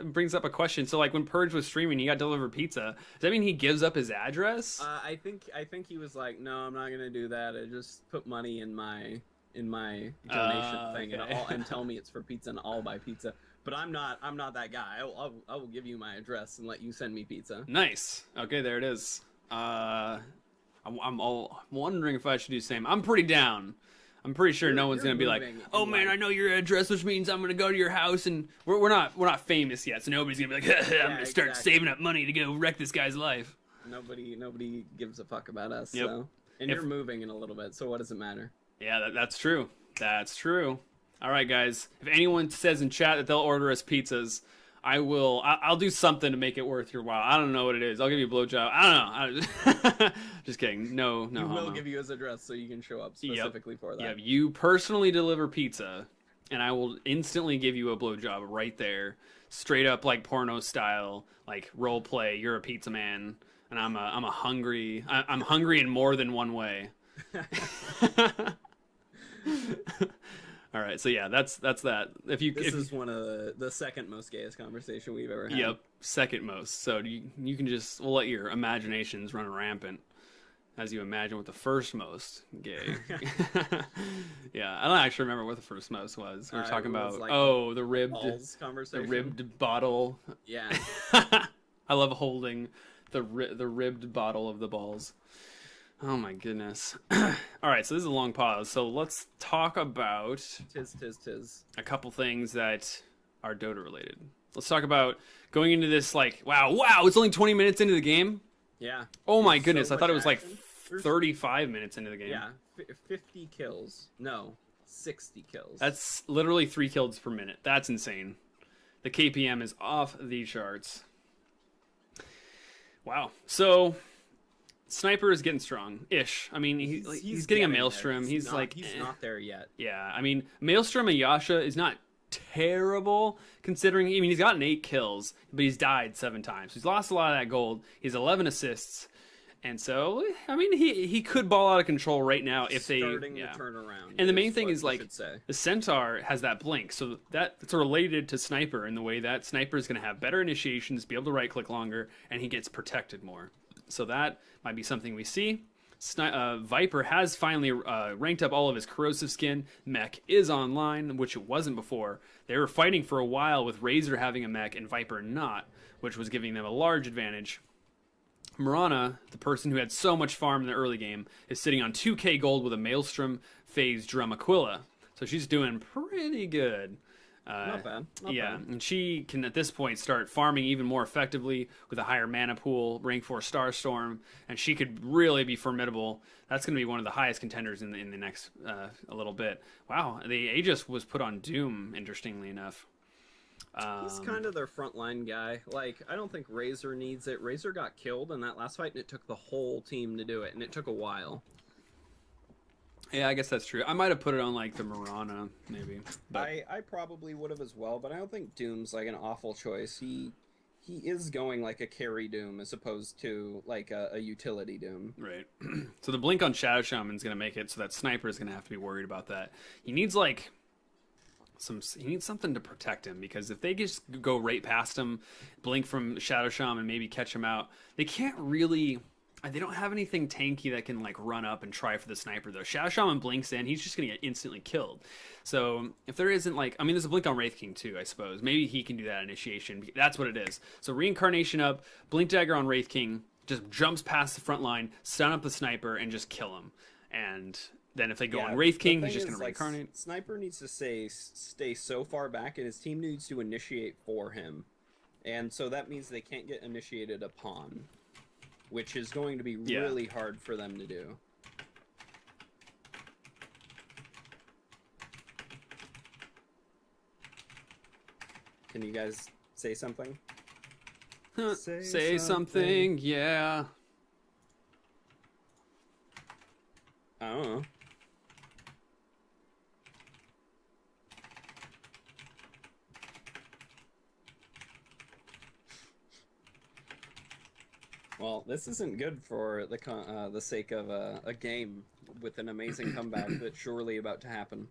brings up a question. So like when Purge was streaming, he got delivered pizza. Does that mean he gives up his address? I think he was like, no, I'm not gonna do that. I just put money in my donation thing and tell me it's for pizza and I'll buy pizza. But I'm not that guy. I will give you my address and let you send me pizza. Nice. Okay, there it is. I'm wondering if I should do the same. I'm pretty down. I'm pretty sure no one's gonna be like, "Oh man, I know your address, which means I'm gonna go to your house." And we're not famous yet, so nobody's gonna be like, "I'm gonna start saving up money to go wreck this guy's life." Nobody gives a fuck about us. Yep. So. And you're moving in a little bit, so what does it matter? Yeah, that's true. That's true. All right, guys. If anyone says in chat that they'll order us pizzas, I'll do something to make it worth your while. I don't know what it is. I'll give you a blowjob. I don't know. Just kidding. No. We will give you his address so you can show up specifically for that. Yep. You personally deliver pizza, and I will instantly give you a blowjob right there, straight up like porno style, like role play. You're a pizza man, and I'm hungry. I'm hungry in more than one way. All right, so yeah, that's that. This is one of the second most gayest conversation we've ever had. Yep, second most. So you can we'll let your imaginations run rampant as you imagine what the first most gay. Yeah, I don't actually remember what the first most was. We were talking about like the ribbed conversation. The ribbed bottle. Yeah, I love holding the ribbed bottle of the balls. Oh my goodness. All right, so this is a long pause. So let's talk about tis a couple things that are Dota related. Let's talk about going into this like, wow, it's only 20 minutes into the game? Yeah. Oh my goodness, so I thought it was like 35 minutes into the game. Yeah, 50 kills. No, 60 kills. That's literally 3 kills per minute. That's insane. The KPM is off the charts. Wow. So Sniper is getting strong-ish. I mean, he's getting a Maelstrom. He's not there yet. Yeah, I mean, Maelstrom and Yasha is not terrible considering. I mean, he's gotten 8 kills, but he's died 7 times. He's lost a lot of that gold. He's 11 assists, and so I mean, he could ball out of control right now if starting to turn around. And the main thing is like the Centaur has that blink, so that's related to Sniper in the way that Sniper is going to have better initiations, be able to right click longer, and he gets protected more. So that might be something we see. Viper has finally ranked up all of his corrosive skin. Mech is online, which it wasn't before. They were fighting for a while with Razor having a mech and Viper not, which was giving them a large advantage. Mirana, the person who had so much farm in the early game, is sitting on 2k gold with a Maelstrom phase Drum Aquila. So she's doing pretty good. Not bad. Not bad. And she can at this point start farming even more effectively with a higher mana pool, rank 4 Starstorm, and she could really be formidable. That's going to be one of the highest contenders in the next a little bit. Wow, the Aegis was put on Doom, interestingly enough. He's kind of their frontline guy. Like, I don't think Razor needs it. Razor got killed in that last fight, and it took the whole team to do it, and it took a while. Yeah, I guess that's true. I might have put it on like the Mirana, maybe. But I probably would have as well, but I don't think Doom's like an awful choice. He is going like a carry Doom as opposed to like a utility Doom. Right. So the blink on Shadow Shaman's gonna make it so that Sniper is gonna have to be worried about that. He needs like he needs something to protect him, because if they just go right past him, blink from Shadow Shaman, maybe catch him out, they can't really. They don't have anything tanky that can like run up and try for the Sniper though. Shadow Shaman blinks in, he's just gonna get instantly killed. So if there isn't like, I mean, there's a blink on Wraith King too, I suppose. Maybe he can do that initiation. That's what it is. So Reincarnation up, Blink Dagger on Wraith King, just jumps past the front line, stun up the Sniper, and just kill him. And then if they go on Wraith King, he's just gonna reincarnate. Sniper needs to stay so far back, and his team needs to initiate for him. And so that means they can't get initiated upon, which is going to be really hard for them to do. Can you guys say something? Say something, yeah. I don't know. Well, this isn't good for the sake of a game with an amazing comeback that's surely about to happen.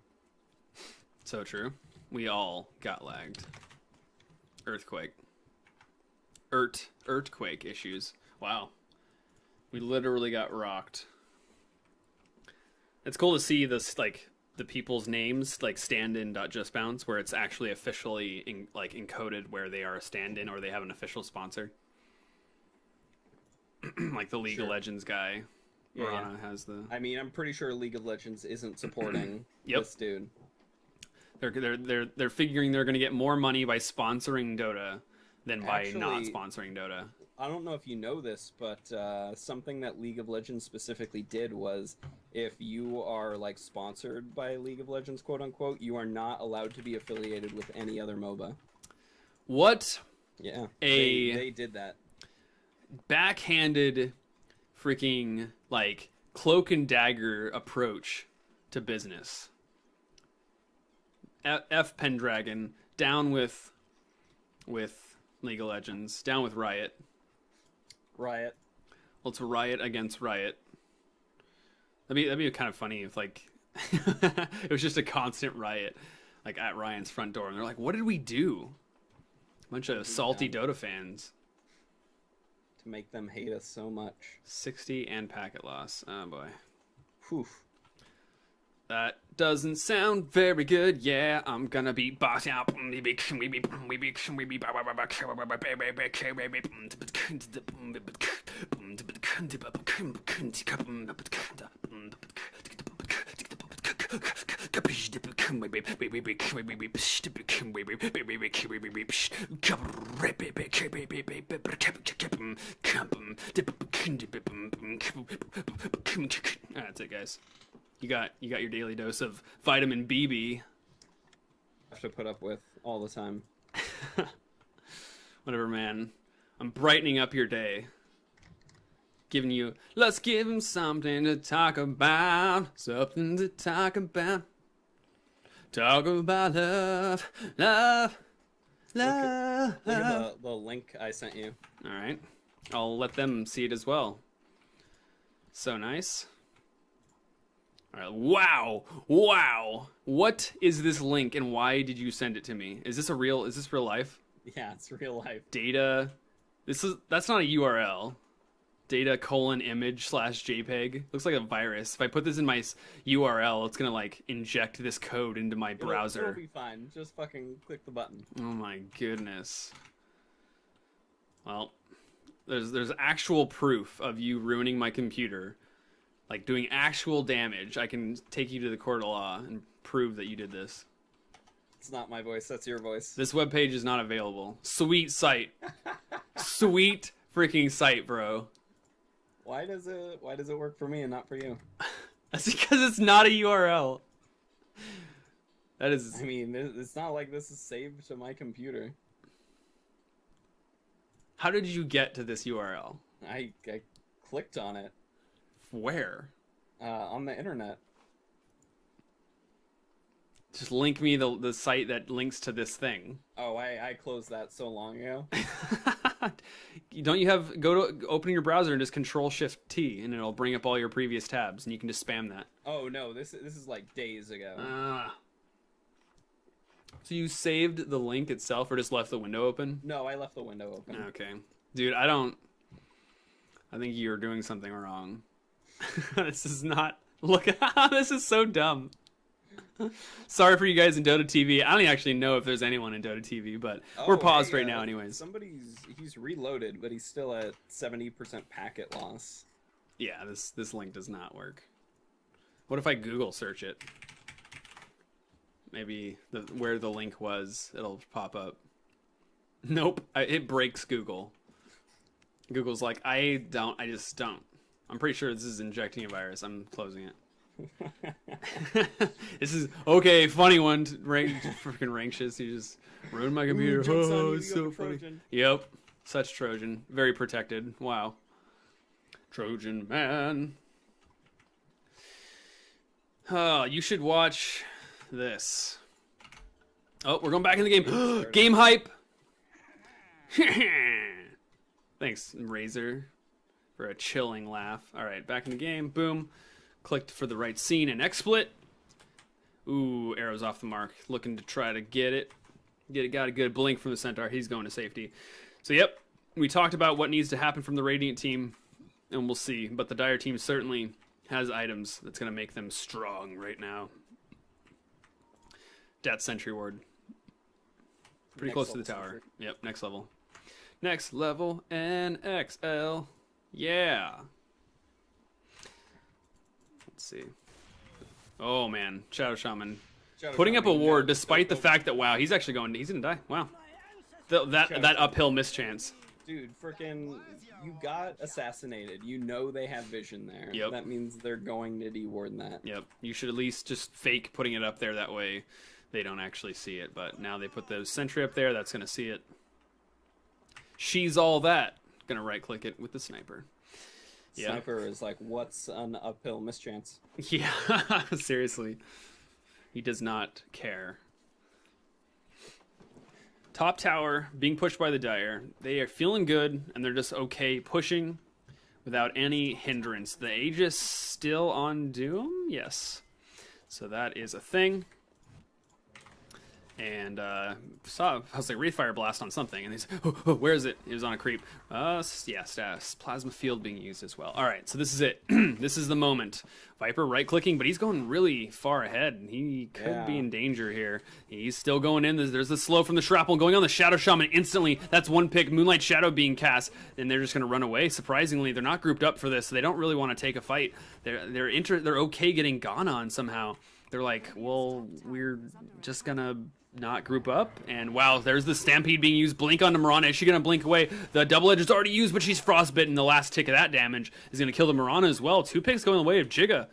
So true. We all got lagged. Earthquake issues. Wow. We literally got rocked. It's cool to see this, like, the people's names, like, stand-in.justbounce, where it's actually officially, encoded where they are a stand-in or they have an official sponsor. Like the League of Legends guy. Mirana has the... I mean, I'm pretty sure League of Legends isn't supporting this dude. They're figuring they're going to get more money by sponsoring Dota than by not sponsoring Dota. I don't know if you know this, but something that League of Legends specifically did was if you are like sponsored by League of Legends, quote unquote, you are not allowed to be affiliated with any other MOBA. What? Yeah, they did that. Backhanded, freaking like cloak and dagger approach to business. F Pendragon, down with League of Legends, down with Riot. Riot. Well, it's Riot against Riot. That'd be kind of funny if like it was just a constant riot, like at Ryan's front door, and they're like, "What did we do?" A bunch of salty Dota fans. To make them hate us so much. 60 and packet loss. Oh boy. Whew. That doesn't sound very good. Yeah, I'm gonna be boss out. That's it, guys. You got your daily dose of vitamin BB. Have to put up with all the time. Whatever, man. I'm brightening up your day. Giving you, let's give him something to talk about. Something to talk about. Talk about love. Love. Love. Look at the link I sent you. All right. I'll let them see it as well. So nice. All right. Wow. Wow. What is this link and why did you send it to me? Is this real life? Yeah, it's real life. Data. That's not a URL. Data::image/JPEG. Looks like a virus. If I put this in my URL, it's gonna like inject this code into my browser. It'll be fine. Just fucking click the button. Oh my goodness. Well, there's actual proof of you ruining my computer, like doing actual damage. I can take you to the court of law and prove that you did this. It's not my voice. That's your voice. This webpage is not available. Sweet site. Sweet freaking site, bro. Why does it work for me and not for you? That's because it's not a URL. That is. I mean, it's not like this is saved to my computer. How did you get to this URL? I clicked on it. Where? On the internet. Just link me the site that links to this thing. Oh, I closed that so long ago. Don't you have open your browser and just Control-Shift-T and it'll bring up all your previous tabs and you can just spam that. Oh no, this is like days ago. So you saved the link itself or just left the window open? No, I left the window open. Okay. Dude, I think you're doing something wrong. This is not... Look, this is so dumb. Sorry for you guys in Dota TV. I don't actually know if there's anyone in Dota TV, but we're paused right now anyways. He's reloaded, but he's still at 70% packet loss. Yeah, this link does not work. What if I Google search it? Maybe where the link was, it'll pop up. Nope, it breaks Google. Google's like, I just don't. I'm pretty sure this is injecting a virus. I'm closing it. This is okay. Funny one, freaking Rankshis. He just ruined my computer. Oh, it's so funny. Yep, such Trojan, very protected. Wow, Trojan man. Oh, you should watch this. Oh, we're going back in the game. Game hype. Thanks, Razor, for a chilling laugh. All right, back in the game. Boom. Clicked for the right scene and XSplit. Ooh, arrows off the mark. Looking to try to get it. Got a good blink from the Centaur. He's going to safety. So, yep. We talked about what needs to happen from the Radiant team, and we'll see. But the Dire team certainly has items that's going to make them strong right now. Dat Sentry Ward. Pretty close to the tower. Sentry. Yep, next level. Next level NXL. Yeah. Let's see. Oh man, Shadow Shaman putting up a ward despite the fact that he's actually he's gonna die. Wow, that uphill mischance. Dude, frickin', you got assassinated. You know they have vision there. Yep. That means they're going to deward that. Yep. You should at least just fake putting it up there. That way they don't actually see it. But now they put the sentry up there. That's going to see it. She's all that. Going to right-click it with the sniper. Yeah. Sniper is like, what's an uphill mischance? Yeah. Seriously. He does not care. Top tower being pushed by the Dire. They are feeling good, and they're just okay pushing without any hindrance. The Aegis still on Doom? Yes. So that is a thing. And I was like, Wraithfire Blast on something, and he's, oh, where is it? It was on a creep. Yeah, Plasma Field being used as well. All right, so this is it. This is the moment. Viper right-clicking, but he's going really far ahead. He could be in danger here. He's still going in. There's the slow from the Shrapnel going on the Shadow Shaman instantly. That's one pick. Moonlight Shadow being cast, and they're just going to run away. Surprisingly, they're not grouped up for this, so they don't really want to take a fight. They're okay getting gone on somehow. They're like, well, we're just going to not group up, and wow, there's the Stampede being used. Blink onto Mirana. Is she gonna blink away? The double edge is already used, but she's frostbitten. The last tick of that damage is gonna kill the Mirana as well. 2 picks going the way of JIGGA,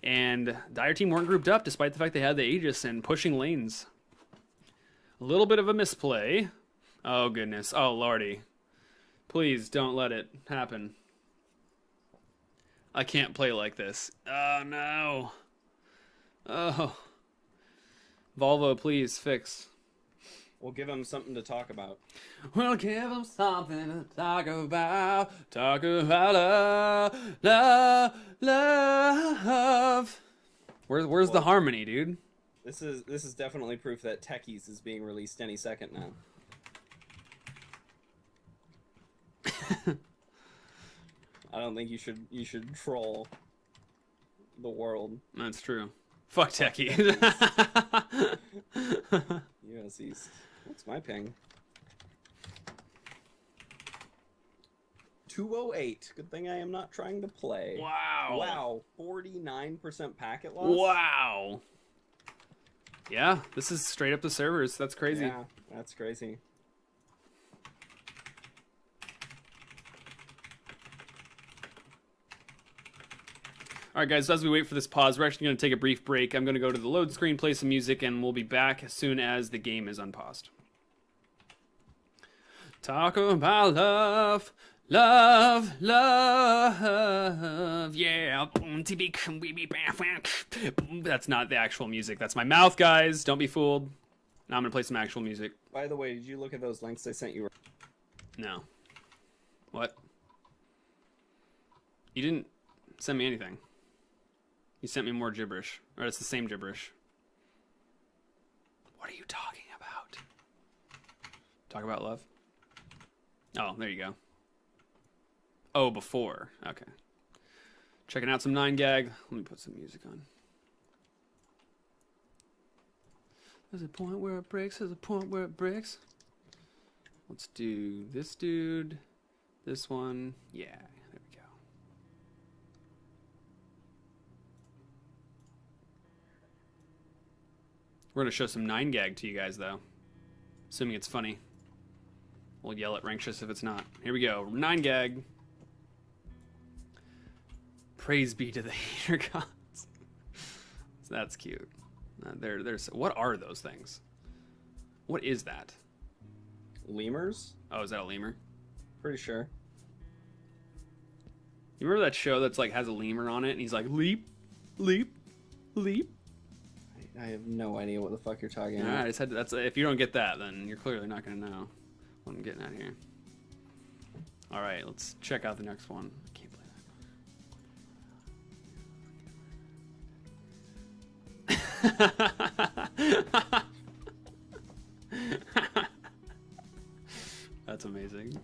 and Dire team weren't grouped up despite the fact they had the Aegis and pushing lanes. A little bit of a misplay. Oh goodness. Oh lordy. Please don't let it happen. I can't play like this. Oh no. Oh. Volvo, please, fix. We'll give him something to talk about. We'll give him something to talk about. Talk about love. Where's the harmony, dude? This is definitely proof that Techies is being released any second now. I don't think you should troll the world. That's true. Fuck Techie. US East. What's my ping? 208. Good thing I am not trying to play. Wow. Wow. 49% packet loss? Wow. Yeah, this is straight up the servers. That's crazy. Yeah, that's crazy. All right, guys, so as we wait for this pause, we're actually going to take a brief break. I'm going to go to the load screen, play some music, and we'll be back as soon as the game is unpaused. Talk about love, love, love, yeah. That's not the actual music. That's my mouth, guys. Don't be fooled. Now I'm going to play some actual music. By the way, did you look at those links I sent you? No. What? You didn't send me anything. You sent me more gibberish. Or it's the same gibberish. What are you talking about? Talk about love? Oh, there you go. Oh, before. Okay. Checking out some 9gag. Let me put some music on. There's a point where it breaks. There's a point where it breaks. Let's do this dude. This one. Yeah. There we go. We're going to show some 9gag to you guys, though. Assuming it's funny. We'll yell at Rankshis if it's not. Here we go. 9gag. Praise be to the hater gods. That's cute. There's what are those things? What is that? Lemurs? Oh, is that a lemur? Pretty sure. You remember that show that's like has a lemur on it, and he's like leap, leap, leap. I have no idea what the fuck you're talking All about. right, that's if you don't get that, then you're clearly not gonna know what I'm getting at here. All right, let's check out the next one. I can't play that. That's amazing.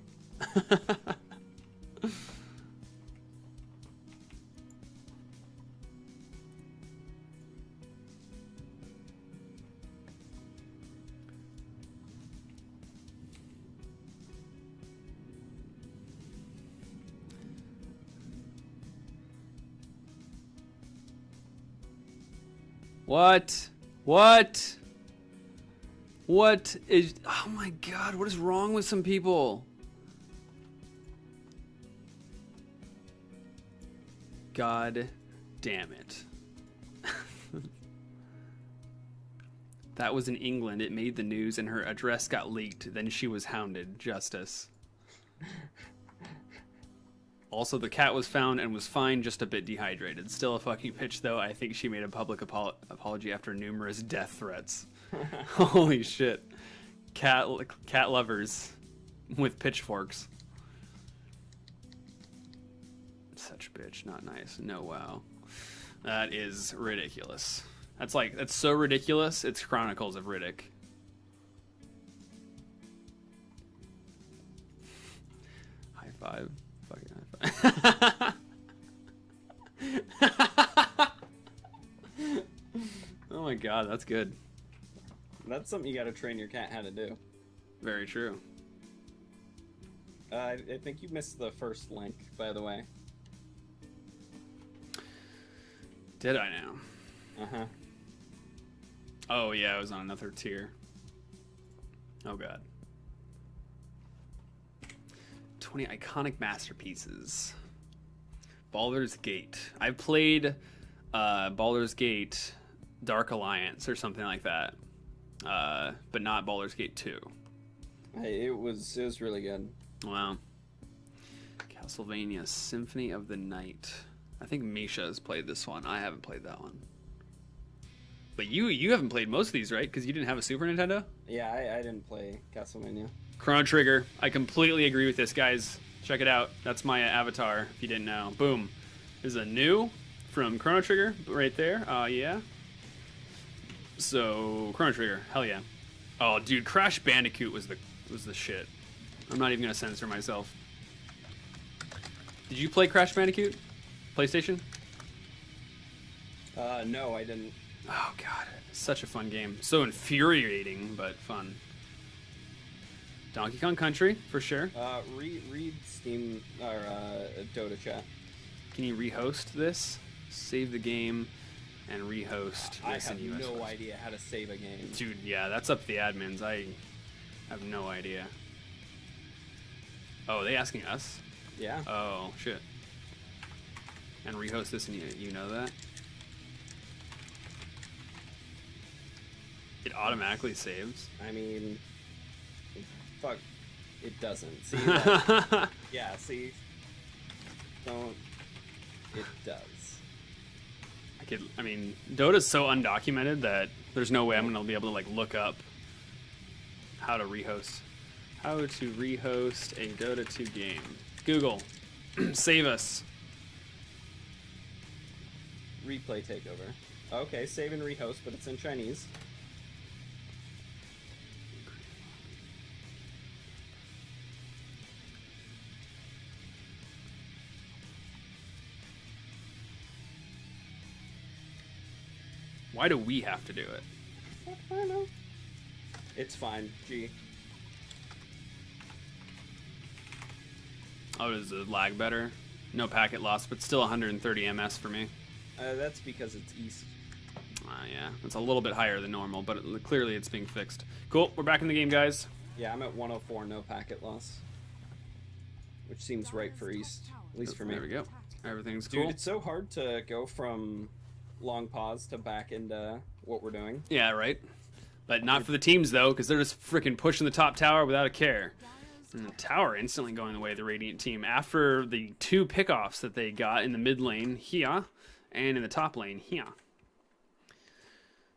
What? What? What is... Oh my god, what is wrong with some people? God damn it. That was in England. It made the news and her address got leaked. Then she was hounded. Justice. Also, the cat was found and was fine, just a bit dehydrated. Still a fucking bitch, though. I think she made a public apology after numerous death threats. Holy shit. Cat lovers with pitchforks. Such a bitch. Not nice. No, wow. That is ridiculous. That's so ridiculous. It's Chronicles of Riddick. High five. Fucking high five. Oh my god, that's good. That's something you gotta train your cat how to do. Very true. I think you missed the first link, by the way. Did I now? Uh-huh. Oh yeah, it was on another tier. Oh god. 20 iconic masterpieces. Baldur's Gate. I've played Baldur's Gate Dark Alliance or something like that. But not Baldur's Gate 2. It was really good. Wow. Castlevania Symphony of the Night. I think Misha has played this one. I haven't played that one. But you haven't played most of these, right? Because you didn't have a Super Nintendo? Yeah, I didn't play Castlevania. Chrono Trigger. I completely agree with this, guys. Check it out. That's my avatar, if you didn't know. Boom. This is a new from Chrono Trigger right there. Yeah. So, Chrono Trigger. Hell yeah. Oh, dude, Crash Bandicoot was the shit. I'm not even going to censor myself. Did you play Crash Bandicoot? PlayStation? No, I didn't. Oh, God. Such a fun game. So infuriating, but fun. Donkey Kong Country, for sure. Read Steam or Dota chat. Can you rehost this? Save the game and rehost I this have in US. no idea how to save a game. Dude, yeah, that's up to the admins. I have no idea. Oh, are they asking us? Yeah. Oh, shit. And rehost this, and you know that? It automatically saves. I mean, fuck, it doesn't. See that? Yeah, see? Don't. It does. I mean, Dota's so undocumented that there's no way I'm gonna be able to like look up how to rehost. How to rehost a Dota 2 game. Google. Save us. Replay takeover. Okay, save and rehost, but it's in Chinese. Why do we have to do it? I don't know. It's fine. G. Oh, does the lag better? No packet loss, but still 130 ms for me. That's because it's east. Yeah, it's a little bit higher than normal, but clearly it's being fixed. Cool, we're back in the game, guys. Yeah, I'm at 104, no packet loss. Which seems right for east, at least for me. There we go. Everything's Dude, cool. it's so hard to go from long pause to back into what we're doing. Yeah, right. But not for the teams, though, because they're just freaking pushing the top tower without a care. And the tower instantly going the way of the Radiant team after the 2 pickoffs that they got in the mid lane here and in the top lane here.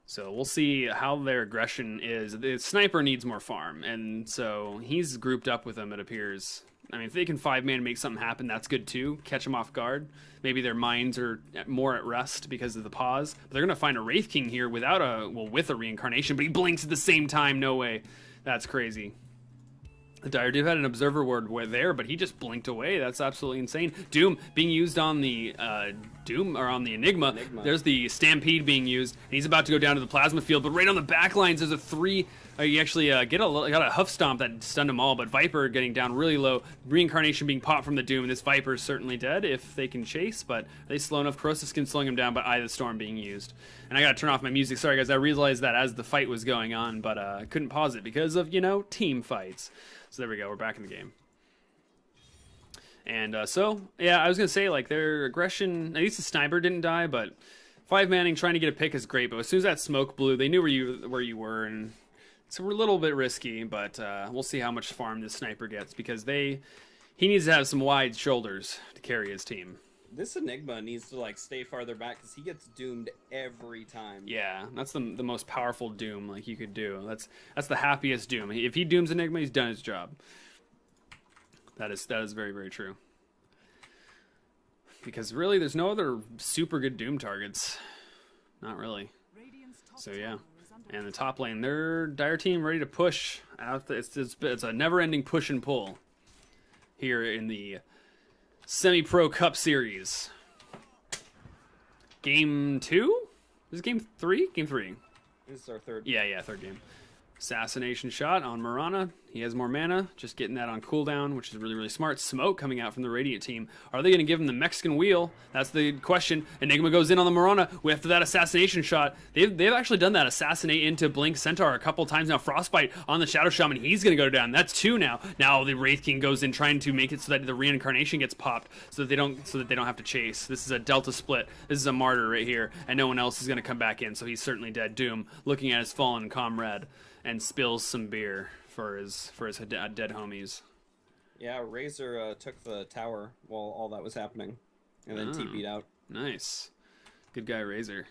So we'll see how their aggression is. The sniper needs more farm, and so he's grouped up with them, it appears. I mean, if they can 5-man and make something happen, that's good too. Catch them off guard. Maybe their minds are more at rest because of the pause. But they're going to find a Wraith King here with a reincarnation, but he blinks at the same time. No way. That's crazy. The Dire Dude had an observer ward there, but he just blinked away. That's absolutely insane. Doom being used on the Enigma. There's the Stampede being used, and he's about to go down to the plasma field. But right on the back lines, there's a 3. You actually got a huff stomp that stunned them all, but Viper getting down really low. Reincarnation being popped from the Doom, and this Viper is certainly dead if they can chase, but are they slow enough? Corrosive Skin slowing him down, but Eye of the Storm being used. And I gotta turn off my music. Sorry, guys, I realized that as the fight was going on, but I couldn't pause it because of, team fights. So there we go, we're back in the game. And so, yeah, I was going to say, like, their aggression, at least the sniper didn't die, but 5-manning trying to get a pick is great. But as soon as that smoke blew, they knew where you were, and so we're a little bit risky, but we'll see how much farm this sniper gets, because he needs to have some wide shoulders to carry his team. This Enigma needs to like stay farther back because he gets doomed every time. Yeah, that's the most powerful doom like you could do. That's the happiest doom. If he dooms Enigma, he's done his job. That is very, very true. Because really, there's no other super good doom targets. Not really. So yeah. And the top lane, their dire team ready to push out. It's a never-ending push and pull here in the Semipro Cup Series. Game 2? Is it game 3? Game 3. This is our third. Yeah, third game. Assassination shot on Mirana. He has more mana, just getting that on cooldown, which is really, really smart. Smoke coming out from the Radiant team. Are they going to give him the Mexican wheel? That's the question. Enigma goes in on the Mirana after that assassination shot. They've actually done that, assassinate into Blink Centaur a couple times now. Frostbite on the Shadow Shaman. He's going to go down. That's 2 now. Now the Wraith King goes in trying to make it so that the reincarnation gets popped so that they don't have to chase. This is a Delta split. This is a martyr right here, and no one else is going to come back in, so he's certainly dead. Doom looking at his fallen comrade and spills some beer for his dead homies. Yeah, Razor took the tower while all that was happening, and then TP'd out. Nice. Good guy, Razor.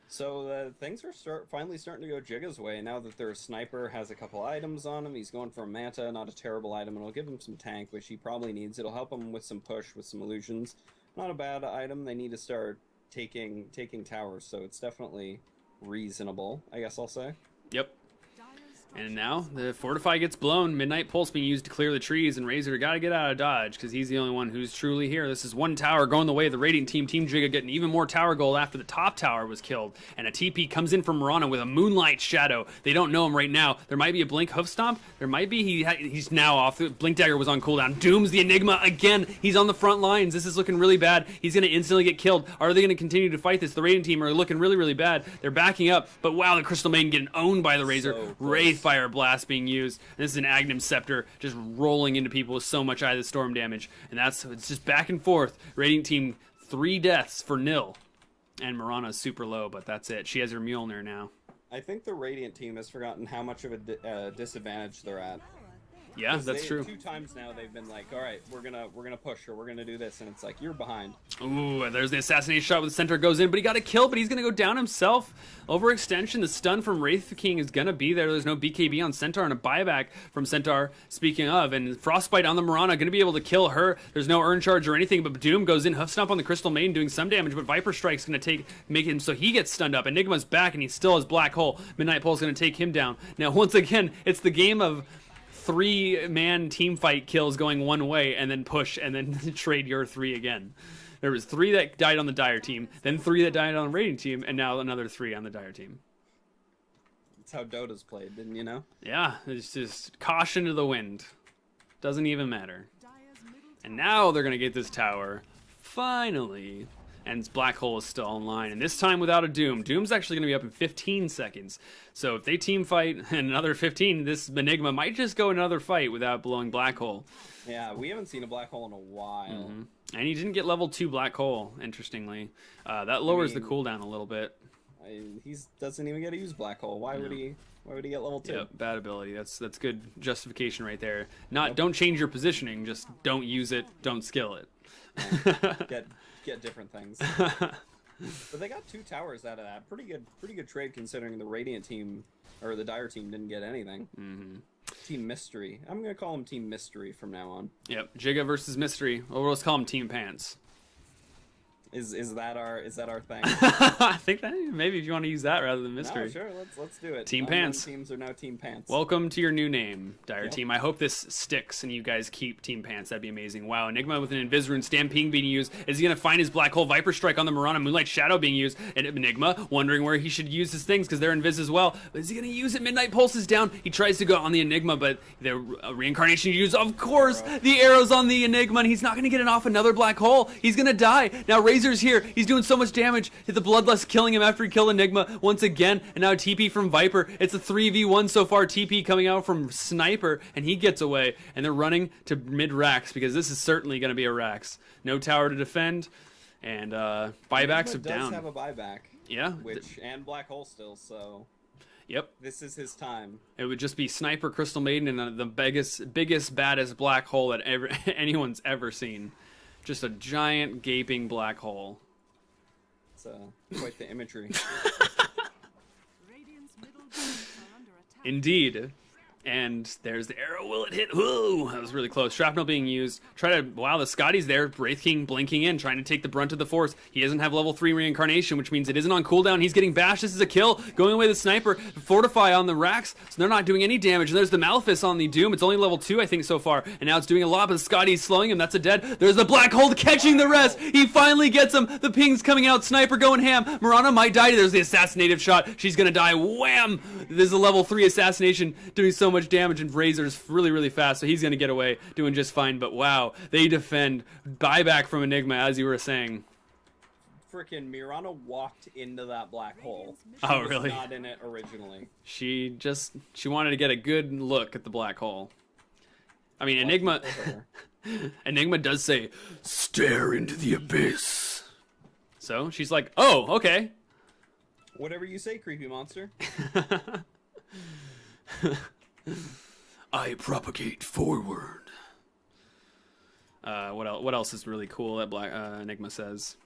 So things are finally starting to go Jigga's way. Now that their sniper has a couple items on him, he's going for a Manta, not a terrible item, and it'll give him some tank, which he probably needs. It'll help him with some push, with some illusions. Not a bad item. They need to start taking towers, so it's definitely reasonable, I guess I'll say. Yep. And now the Fortify gets blown. Midnight Pulse being used to clear the trees, and Razor got to get out of dodge because he's the only one who's truly here. This is one tower going the way of the Radiant team. Team Jigga getting even more tower gold after the top tower was killed. And a TP comes in from Mirana with a Moonlight Shadow. They don't know him right now. There might be a Blink Hoof Stomp. There might be. He's now off. Blink Dagger was on cooldown. Dooms the Enigma again. He's on the front lines. This is looking really bad. He's going to instantly get killed. Are they going to continue to fight this? The Radiant team are looking really, really bad. They're backing up. But wow, the Crystal Maiden getting owned by the Razor. So Wraithfire Blast being used. And this is an Agnum Scepter just rolling into people with so much Eye of the Storm damage. And it's just back and forth. Radiant team 3 deaths for nil. And Mirana's super low, but that's it. She has her Mjolnir now. I think the Radiant team has forgotten how much of a disadvantage they're at. Yeah, that's true. 2 times now they've been like, all right, we're gonna push or we're gonna do this, and it's like you're behind. Ooh, there's the assassination shot with the center goes in, but he got a kill, but he's gonna go down himself. Overextension, the stun from Wraith King is gonna be there. There's no BKB on Centaur and a buyback from Centaur. Speaking of, and Frostbite on the Mirana, gonna be able to kill her. There's no urn charge or anything, but Doom goes in, Hoof Stomp on the Crystal Maiden, doing some damage, but Viper Strike's gonna make him so he gets stunned up. Enigma's back, and he still has Black Hole. Midnight Pulse gonna take him down. Now, once again, it's the game of 3-man team fight kills going one way and then push and then trade your 3 again. There was 3 that died on the Dire team, then 3 that died on the Radiant team, and now another 3 on the Dire team. That's how Dota's played, didn't you know? Yeah, it's just caution to the wind. Doesn't even matter. And now they're going to get this tower. Finally. And Black Hole is still online, and this time without a Doom. Doom's actually going to be up in 15 seconds. So if they team fight in another 15, this Enigma might just go another fight without blowing Black Hole. Yeah, we haven't seen a Black Hole in a while. Mm-hmm. And he didn't get level 2 Black Hole, interestingly. That lowers the cooldown a little bit. He doesn't even get to use Black Hole. Why would he get level 2? Yep, bad ability. That's good justification right there. Don't change your positioning, just don't use it, don't skill it. Get different things. But they got 2 towers out of that. Pretty good trade considering the Radiant team or the Dire team didn't get anything. Mm-hmm. Team Mystery. I'm gonna call him Team Mystery from now on. Yep, Jigga versus Mystery. Or let's call him Team Pants. Is that our thing? I think that maybe if you want to use that rather than Mystery. No, sure, let's do it. Team Pants. Teams are now Team Pants. Welcome to your new name, Dire Team. I hope this sticks and you guys keep Team Pants. That'd be amazing. Wow, Enigma with an Invis Rune, Stampede being used. Is he gonna find his Black Hole Viper Strike on the Mirana? Moonlight Shadow being used, and Enigma wondering where he should use his things because they're Invis as well. But is he gonna use it? Midnight Pulse is down. He tries to go on the Enigma, but the reincarnation used. Of course, the arrow's on the Enigma, and he's not gonna get it off another Black Hole. He's gonna die now. Razor Razor's here. He's doing so much damage. Hit the Bloodlust killing him after he killed Enigma once again. And now TP from Viper. It's a 3v1 so far. TP coming out from Sniper, and he gets away. And they're running to mid-Rax because this is certainly going to be a Rax. No tower to defend, and buybacks are down. Does have a buyback. Yeah. And Black Hole still, so... Yep. This is his time. It would just be Sniper, Crystal Maiden, and the biggest, baddest black hole that anyone's ever seen. Just a giant, gaping black hole. It's quite the imagery. Indeed. And there's the arrow. Will it hit? Whoa! That was really close. Shrapnel being used. Wow, the Scotty's there. Wraith King blinking in, trying to take the brunt of the force. He doesn't have level 3 reincarnation, which means it isn't on cooldown. He's getting bashed. This is a kill. Going away the Sniper. Fortify on the Rax. So they're not doing any damage. And there's the Malefice on the Doom. It's only level 2, I think, so far. And now it's doing a lot, but Scotty's slowing him. That's a dead. There's the Black Hole catching the rest. He finally gets him. The ping's coming out. Sniper going ham. Mirana might die. There's the assassinative shot. She's going to die. Wham! There's a level 3 assassination doing so much damage, and Razor's really fast, so he's going to get away doing just fine. But wow, they defend. Buyback from Enigma, as you were saying. Freaking Mirana walked into that black hole. She was really? Not in it originally. She wanted to get a good look at the black hole. I mean, Enigma Enigma does say, "Stare into the abyss." So she's like, "Oh, okay." Whatever you say, creepy monster. I propagate forward. What else is really cool that Enigma says?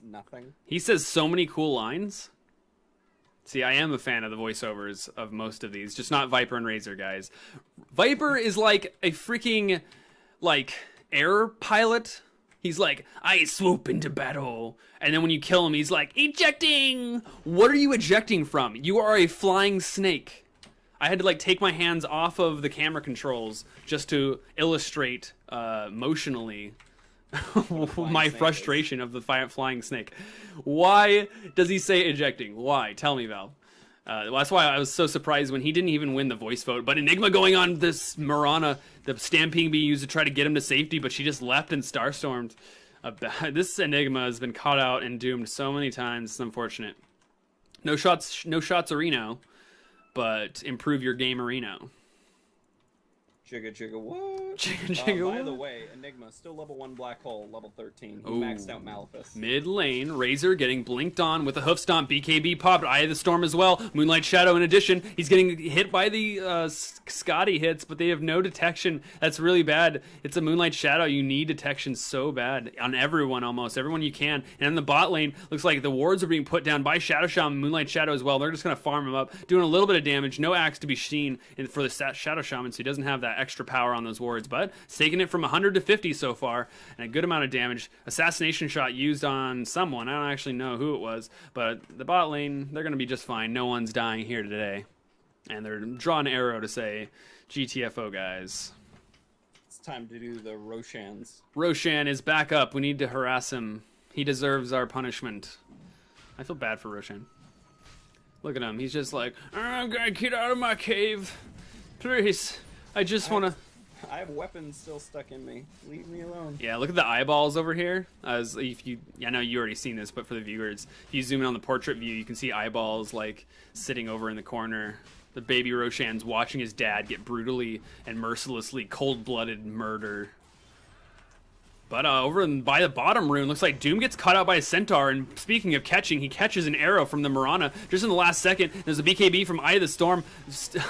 Nothing. He says so many cool lines. See, I am a fan of the voiceovers of most of these, just not Viper and Razor, guys. Viper is like a freaking, air pilot. He's like, I swoop into battle. And then when you kill him, he's like, ejecting! What are you ejecting from? You are a flying snake. I had to take my hands off of the camera controls just to illustrate motionally my frustration of the flying snake. Why does he say ejecting? Why? Tell me, Val. That's why I was so surprised when he didn't even win the voice vote. But Enigma going on this Mirana, the stamping being used to try to get him to safety, but she just left and starstormed. This Enigma has been caught out and doomed so many times. It's unfortunate. No shots, Reno. But improve your game, Reno. JIGGA what? JIGGA By the way, Enigma, still level 1 black hole, level 13. He maxed out Malefice. Mid lane, Razor getting blinked on with a hoof stomp. BKB popped, Eye of the Storm as well. Moonlight Shadow in addition. He's getting hit by the Scotty hits, but they have no detection. That's really bad. It's a Moonlight Shadow. You need detection so bad on everyone, almost. Everyone you can. And in the bot lane, looks like the wards are being put down by Shadow Shaman, Moonlight Shadow as well. They're just going to farm him up, doing a little bit of damage. No axe to be seen for the Shadow Shaman, so he doesn't have that extra power on those wards, but it's taken it from 100 to 50 so far, and a good amount of damage. Assassination shot used on someone. I don't actually know who it was, but the bot lane, they're going to be just fine. No one's dying here today. And they're drawing an arrow to say, GTFO, guys. It's time to do the Roshans. Roshan is back up. We need to harass him. He deserves our punishment. I feel bad for Roshan. Look at him. He's just like, I'm going to get out of my cave. Please. I just want to... I have weapons still stuck in me. Leave me alone. Yeah, look at the eyeballs over here. I know you already seen this, but for the viewers, if you zoom in on the portrait view, you can see eyeballs sitting over in the corner. The baby Roshan's watching his dad get brutally and mercilessly cold-blooded murdered. But over by the bottom rune, looks like Doom gets caught out by a centaur, and speaking of catching, he catches an arrow from the Mirana just in the last second. There's a BKB from Eye of the Storm.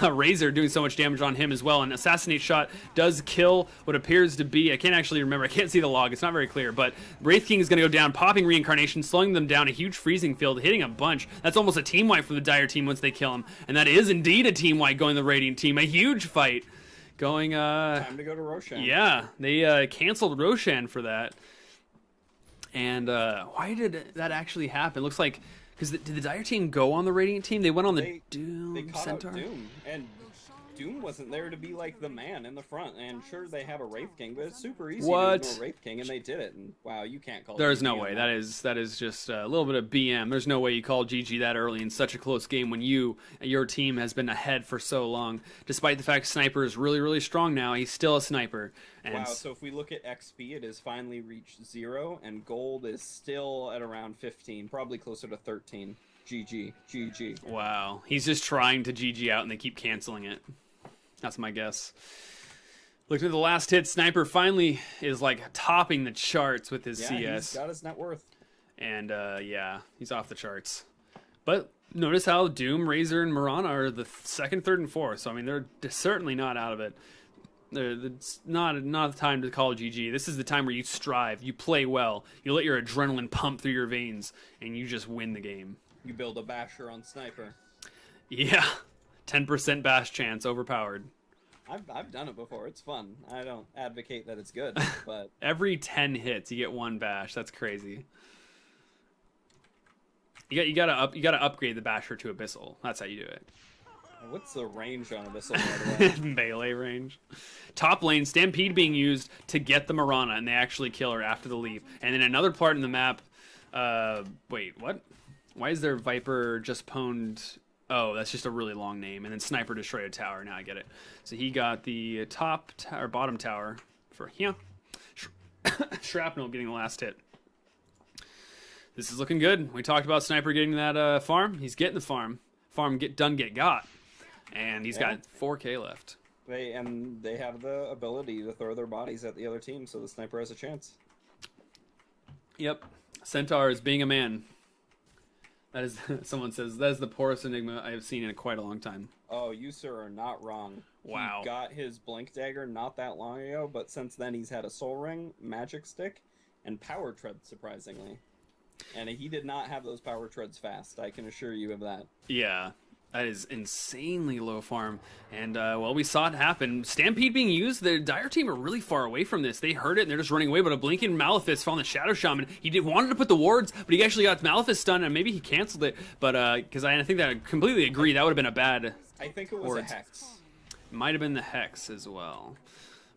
Razor doing so much damage on him as well. An Assassinate shot does kill what appears to be, I can't actually remember, I can't see the log, it's not very clear, but Wraith King is going to go down, popping Reincarnation, slowing them down, a huge freezing field, hitting a bunch. That's almost a team wipe for the Dire team once they kill him, and that is indeed a team wipe going the Radiant team, a huge fight. Going, time to go to Roshan. Yeah, they canceled Roshan for that. And why did that actually happen? Looks like, because did the Dire team go on the Radiant team? They went on the Doom they caught Centaur? Out Doom, and Doom wasn't there to be like the man in the front. And sure, they have a Wraith King, but it's super easy What? to ignore Wraith King, and they did it. And wow, you can't call. There's GG no on way. That is just a little bit of BM. There's no way you call GG that early in such a close game when your team has been ahead for so long. Despite the fact Sniper is really, really strong now, he's still a sniper. And wow, so if we look at XP, it has finally reached 0, and gold is still at around 15, probably closer to 13. GG. GG. Wow. He's just trying to GG out, and they keep canceling it. That's my guess. Looking at the last hit, Sniper finally is like topping the charts with his CS. He's got his net worth. And yeah, he's off the charts. But notice how Doom, Razor, and Mirana are the second, third, and fourth. So I mean, they're certainly not out of it. It's not the time to call GG. This is the time where you strive, you play well, you let your adrenaline pump through your veins, and you just win the game. You build a basher on Sniper. Yeah, 10% bash chance, overpowered. I've done it before. It's fun. I don't advocate that it's good, but every 10 hits you get 1 bash. That's crazy. You gotta upgrade the basher to Abyssal. That's how you do it. What's the range on Abyssal, by the way? Melee range. Top lane, Stampede being used to get the Mirana, and they actually kill her after the leap. And then another part in the map... wait, what? Why is there Viper just pwned... Oh, that's just a really long name. And then Sniper destroyed a tower. Now I get it. So he got the bottom tower for here. Shrapnel getting the last hit. This is looking good. We talked about Sniper getting that farm. He's getting the farm. Farm get got. And he's got 4K left. They have the ability to throw their bodies at the other team, so the Sniper has a chance. Yep. Centaur is being a man. That is, someone says, that is the poorest Enigma I have seen in quite a long time. Oh, you, sir, are not wrong. Wow. He got his Blink Dagger not that long ago, but since then he's had a Soul Ring, Magic Stick, and Power Tread, surprisingly. And he did not have those Power Treads fast, I can assure you of that. Yeah. That is insanely low farm. And, well, we saw it happen. Stampede being used, the Dire team are really far away from this. They heard it, and they're just running away. But a Blinking Malefice found the Shadow Shaman. He wanted to put the wards, but he actually got Malefice stunned, and maybe he canceled it. But, because I think that I completely agree, that would have been a bad... I think it was a Hex. Might have been the Hex as well.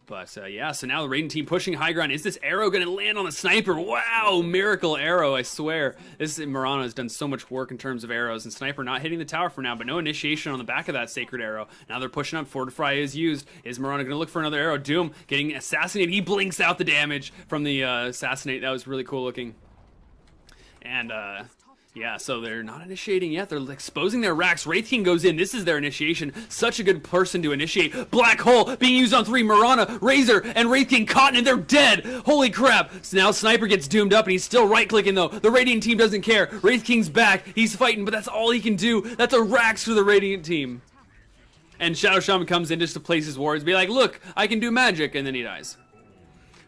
But, yeah, so now the Raiden team pushing high ground. Is this arrow going to land on the Sniper? Wow, miracle arrow, I swear. Mirana has done so much work in terms of arrows, and Sniper not hitting the tower for now, but no initiation on the back of that Sacred Arrow. Now they're pushing up. Fortify is used. Is Mirana going to look for another arrow? Doom getting assassinated. He blinks out the damage from the assassinate. That was really cool looking. And, yeah, so they're not initiating yet. They're exposing their racks. Wraith King goes in. This is their initiation. Such a good person to initiate. Black Hole being used on 3. Mirana, Razor, and Wraith King caught, and they're dead. Holy crap. So now Sniper gets doomed up, and he's still right-clicking, though. The Radiant team doesn't care. Wraith King's back. He's fighting, but that's all he can do. That's a racks for the Radiant team. And Shadow Shaman comes in just to place his wards. Be like, look, I can do magic. And then he dies.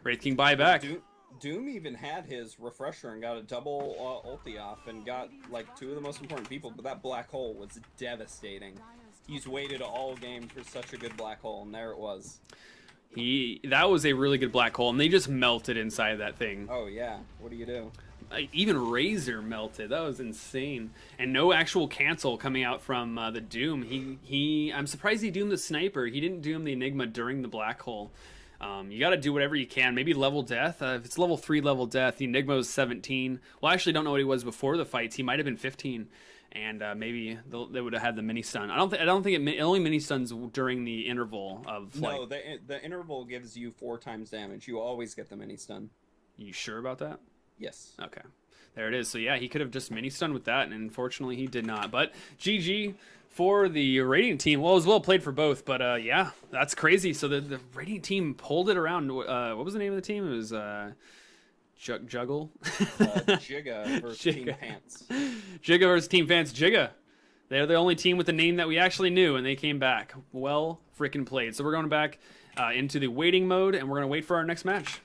Wraith King buyback. Doom even had his refresher and got a double ulti off and got like 2 of the most important people, but that black hole was devastating. He's waited all game for such a good black hole, and there it was. That was a really good black hole, and they just melted inside that thing. Oh yeah, what do you do? Even Razor melted. That was insane. And no actual cancel coming out from the Doom. I'm surprised he doomed the Sniper. He didn't doom the Enigma during the black hole. You got to do whatever you can. Maybe level death. If it's level 3 level death, the Enigma was 17. Well, I actually don't know what he was before the fights. He might have been 15, and maybe they would have had the mini stun. I don't think it only mini stuns during the interval of. No, the interval gives you 4 times damage. You always get the mini stun. You sure about that? Yes. Okay. There it is. So yeah, he could have just mini stunned with that, and unfortunately he did not. But GG. For the Radiant team. Well, it was well played for both, but yeah, that's crazy. So the Radiant team pulled it around. What was the name of the team? It was Juggle? JIGGA versus JIGGA. Team Pants. JIGGA versus Team Pants. JIGGA. They're the only team with the name that we actually knew, and they came back. Well freaking played. So we're going back into the waiting mode, and we're going to wait for our next match.